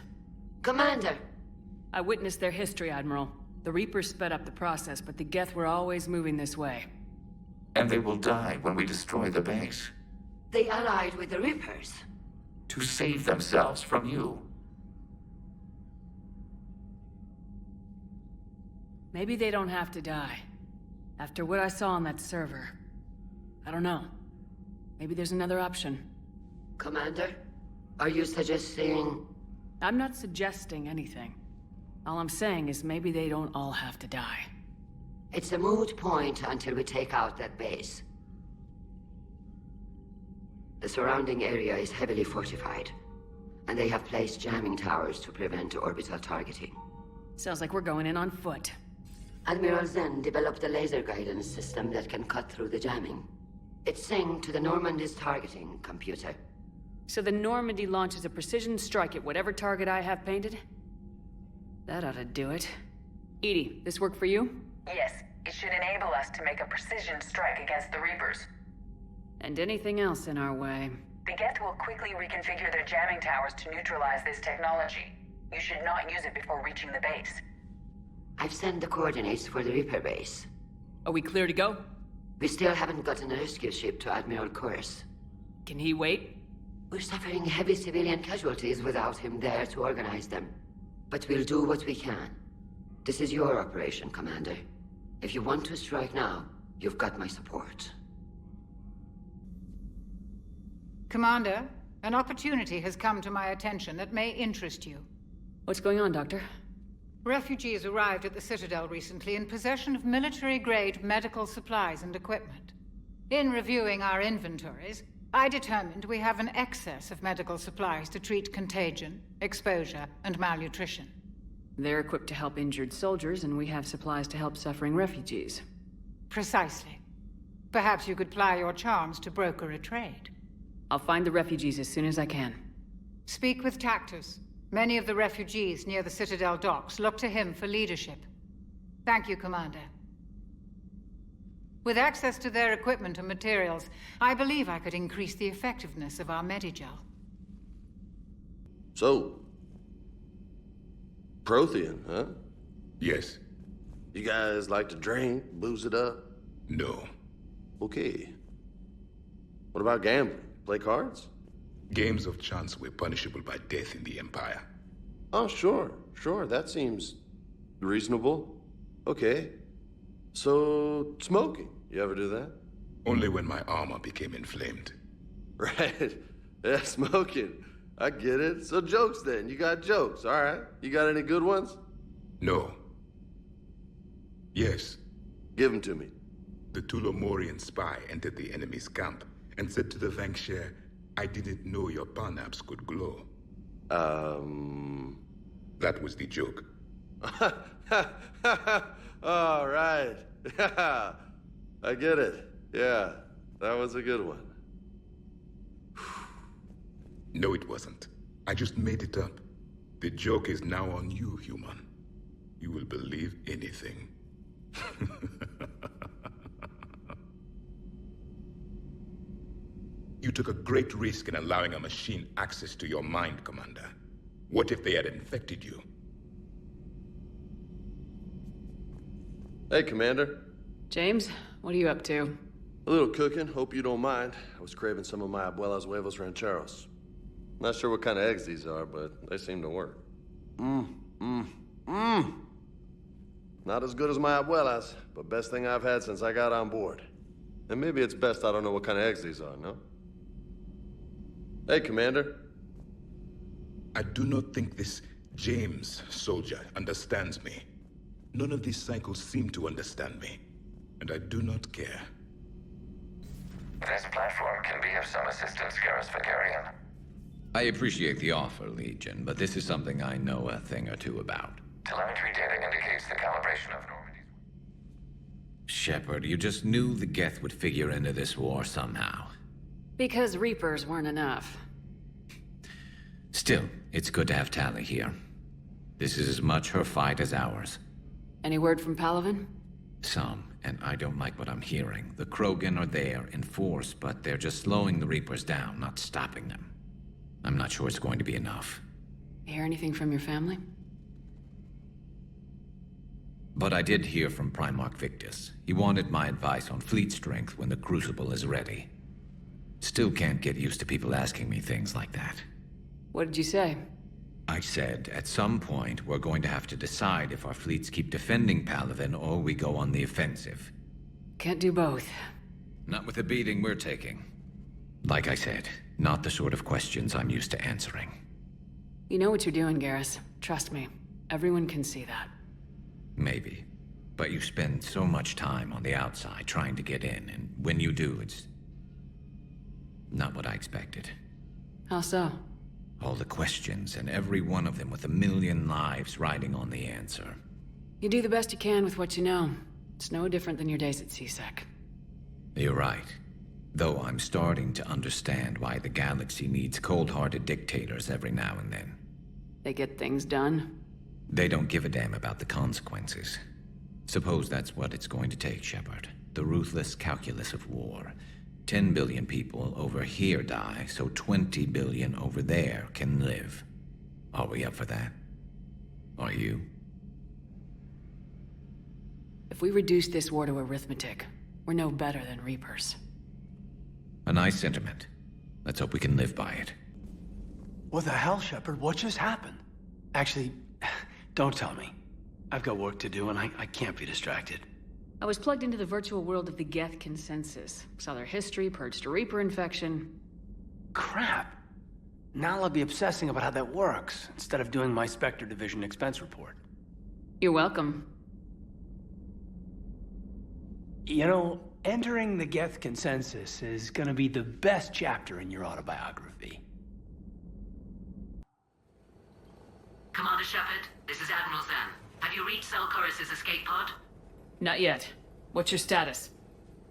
Commander! I witnessed their history, Admiral. The Reapers sped up the process, but the Geth were always moving this way. And they will die when we destroy the base. They allied with the Reapers. To save themselves from you. Maybe they don't have to die. After what I saw on that server. I don't know. Maybe there's another option. Commander, are you suggesting... I'm not suggesting anything. All I'm saying is maybe they don't all have to die. It's a moot point until we take out that base. The surrounding area is heavily fortified, and they have placed jamming towers to prevent orbital targeting. Sounds like we're going in on foot. Admiral Zen developed a laser guidance system that can cut through the jamming. It's synced to the Normandy's targeting computer. So the Normandy launches a precision strike at whatever target I have painted? That ought to do it. Edie, this work for you? Yes, it should enable us to make a precision strike against the Reapers. And anything else in our way. The Geth will quickly reconfigure their jamming towers to neutralize this technology. You should not use it before reaching the base. I've sent the coordinates for the Reaper base. Are we clear to go? We still haven't gotten a rescue ship to Admiral Kurz. Can he wait? We're suffering heavy civilian casualties without him there to organize them. But we'll do what we can. This is your operation, Commander. If you want to strike now, you've got my support. Commander, an opportunity has come to my attention that may interest you. What's going on, Doctor? Refugees arrived at the Citadel recently in possession of military-grade medical supplies and equipment. In reviewing our inventories, I determined we have an excess of medical supplies to treat contagion, exposure, and malnutrition. They're equipped to help injured soldiers, and we have supplies to help suffering refugees. Precisely. Perhaps you could ply your charms to broker a trade. I'll find the refugees as soon as I can. Speak with Tactus. Many of the refugees near the Citadel docks look to him for leadership. Thank you, Commander. With access to their equipment and materials, I believe I could increase the effectiveness of our Medigel. So, Prothean, huh? Yes. You guys like to drink, booze it up? No. Okay. What about gambling? Play cards? Games of chance were punishable by death in the Empire. Oh, sure. That seems reasonable. Okay. So, smoking. You ever do that? Only when my armor became inflamed. Right. Yeah, smoking. I get it. So jokes then. You got jokes, all right. You got any good ones? No. Yes. Give them to me. The Tulomorian spy entered the enemy's camp and said to the Vanksher, I didn't know your parnaps could glow. That was the joke. All right. I get it. Yeah, that was a good one. No, it wasn't. I just made it up. The joke is now on you, human. You will believe anything. You took a great risk in allowing a machine access to your mind, Commander. What if they had infected you? Hey, Commander. James, what are you up to? A little cooking, hope you don't mind. I was craving some of my abuela's huevos rancheros. Not sure what kind of eggs these are, but they seem to work. Not as good as my abuela's, but best thing I've had since I got on board. And maybe it's best I don't know what kind of eggs these are, no? Hey, Commander. I do not think this James soldier understands me. None of these cycles seem to understand me, and I do not care. This platform can be of some assistance, Garrus Vakarian. I appreciate the offer, Legion, but this is something I know a thing or two about. Telemetry data indicates the calibration of Normandy's... Shepard, you just knew the Geth would figure into this war somehow. Because Reapers weren't enough. Still, it's good to have Tali here. This is as much her fight as ours. Any word from Palaven? Some, and I don't like what I'm hearing. The Krogan are there in force, but they're just slowing the Reapers down, not stopping them. I'm not sure it's going to be enough. Hear anything from your family? But I did hear from Primarch Victus. He wanted my advice on fleet strength when the Crucible is ready. Still can't get used to people asking me things like that. What did you say? I said, at some point, we're going to have to decide if our fleets keep defending Palaven or we go on the offensive. Can't do both. Not with the beating we're taking. Like I said, not the sort of questions I'm used to answering. You know what you're doing, Garrus. Trust me. Everyone can see that. Maybe. But you spend so much time on the outside trying to get in, and when you do, it's... not what I expected. How so? All the questions, and every one of them with a million lives riding on the answer. You do the best you can with what you know. It's no different than your days at CSEC. You're right. Though I'm starting to understand why the galaxy needs cold-hearted dictators every now and then. They get things done. They don't give a damn about the consequences. Suppose that's what it's going to take, Shepard. The ruthless calculus of war. 10 billion people over here die, so 20 billion over there can live. Are we up for that? Are you? If we reduce this war to arithmetic, we're no better than Reapers. A nice sentiment. Let's hope we can live by it. What the hell, Shepard? What just happened? Actually, don't tell me. I've got work to do and I can't be distracted. I was plugged into the virtual world of the Geth consensus. Saw their history, purged a Reaper infection. Crap. Now I'll be obsessing about how that works, instead of doing my Spectre Division expense report. You're welcome. You know, entering the Geth consensus is gonna be the best chapter in your autobiography. Commander Shepard, this is Admiral Zen. Have you reached Selchoris' escape pod? Not yet. What's your status?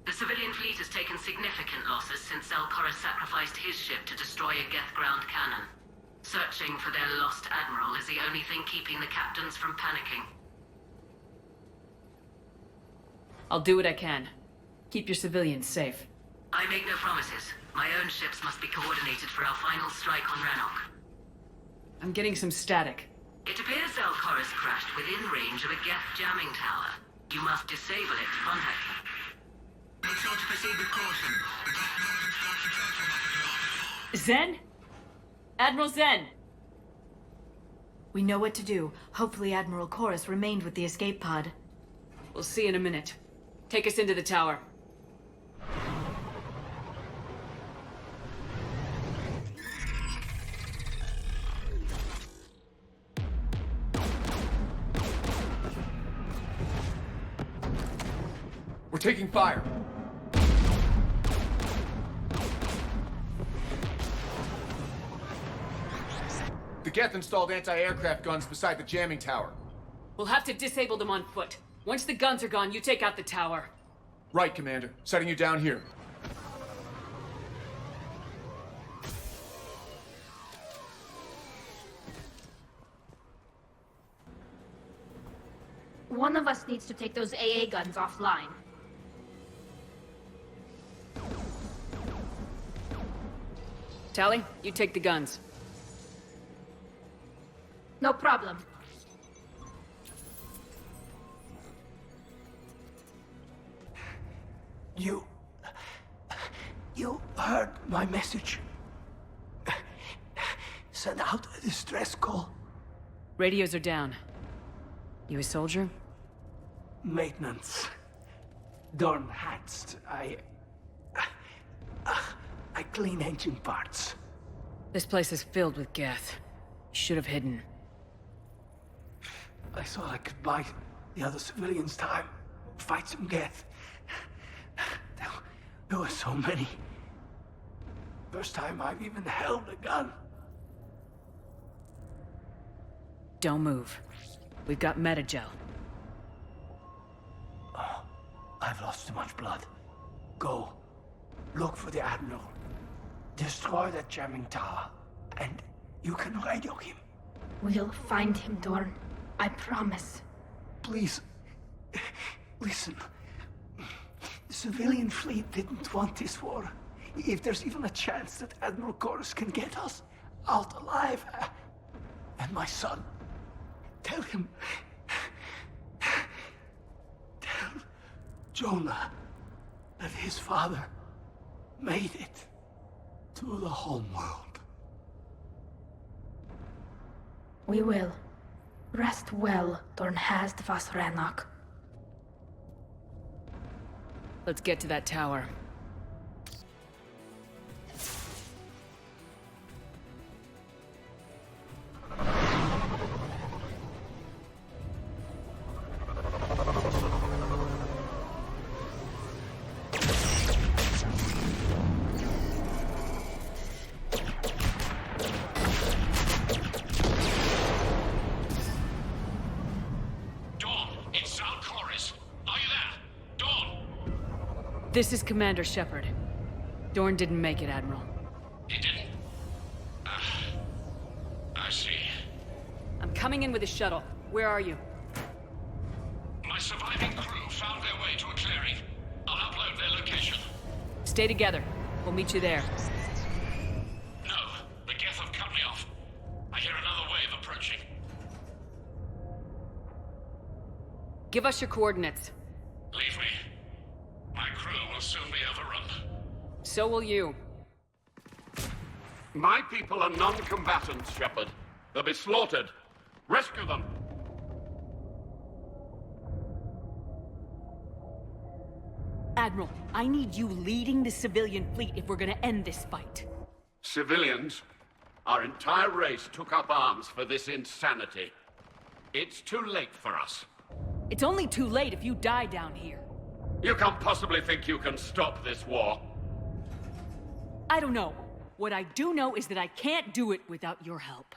The civilian fleet has taken significant losses since Selchoris sacrificed his ship to destroy a Geth ground cannon. Searching for their lost admiral is the only thing keeping the captains from panicking. I'll do what I can. Keep your civilians safe. I make no promises. My own ships must be coordinated for our final strike on Rannoch. I'm getting some static. It appears Selchoris crashed within range of a Geth jamming tower. You must disable it to contact them. Make sure to proceed with caution. Zen? Admiral Zen! We know what to do. Hopefully Admiral Chorus remained with the escape pod. We'll see in a minute. Take us into the tower. We're taking fire. The Geth installed anti-aircraft guns beside the jamming tower. We'll have to disable them on foot. Once the guns are gone, you take out the tower. Right, Commander. Setting you down here. One of us needs to take those AA guns offline. Tali, you take the guns. No problem. You heard my message. Send out a distress call. Radios are down. You a soldier? Maintenance. Dorn hats. I clean engine parts. This place is filled with Geth. You should have hidden. I thought I could buy the other civilians time. Fight some Geth. There were so many. First time I've even held a gun. Don't move. We've got metagel. Oh, I've lost too much blood. Go. Look for the Admiral. Destroy that jamming tower. And you can radio him. We'll find him, Dorn. I promise. Please. Listen. The civilian fleet didn't want this war. If there's even a chance that Admiral Chorus can get us out alive. And my son. Tell him. Tell Jonah that his father made it to the homeworld. We will. Rest well, Ddchhdxv Renok. Let's get to that tower. This is Commander Shepard. Dorn didn't make it, Admiral. He didn't? I see. I'm coming in with a shuttle. Where are you? My surviving crew found their way to a clearing. I'll upload their location. Stay together. We'll meet you there. No, the Geth have cut me off. I hear another wave approaching. Give us your coordinates. Leave me. My crew will soon be overrun. So will you. My people are non-combatants, Shepard. They'll be slaughtered. Rescue them! Admiral, I need you leading the civilian fleet if we're gonna end this fight. Civilians? Our entire race took up arms for this insanity. It's too late for us. It's only too late if you die down here. You can't possibly think you can stop this war. I don't know. What I do know is that I can't do it without your help.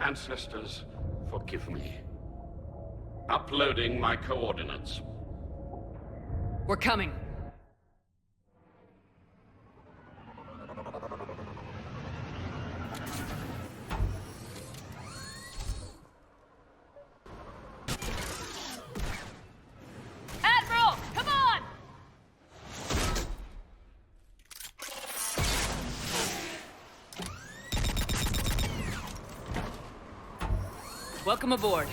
Ancestors, forgive me. Uploading my coordinates. We're coming. Welcome aboard.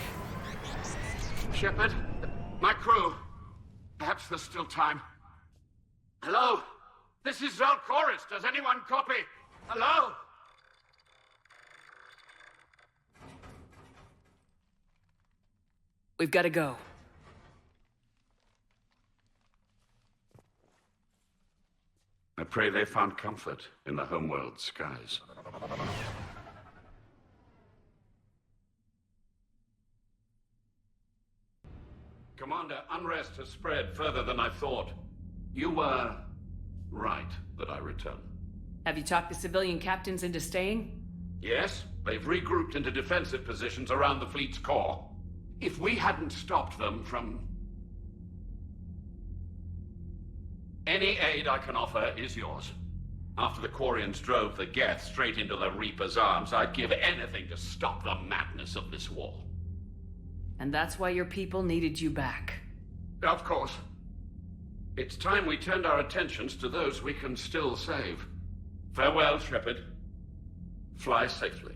Shepard, my crew. Perhaps there's still time. Hello? This is Zal'Koris. Does anyone copy? Hello? We've got to go. I pray they found comfort in the homeworld skies. Commander, unrest has spread further than I thought. You were right that I return. Have you talked the civilian captains into staying? Yes, they've regrouped into defensive positions around the fleet's core. If we hadn't stopped them from... Any aid I can offer is yours. After the Quarians drove the Geth straight into the Reaper's arms, I'd give anything to stop the madness of this war. And that's why your people needed you back. Of course. It's time we turned our attentions to those we can still save. Farewell, Shepard. Fly safely.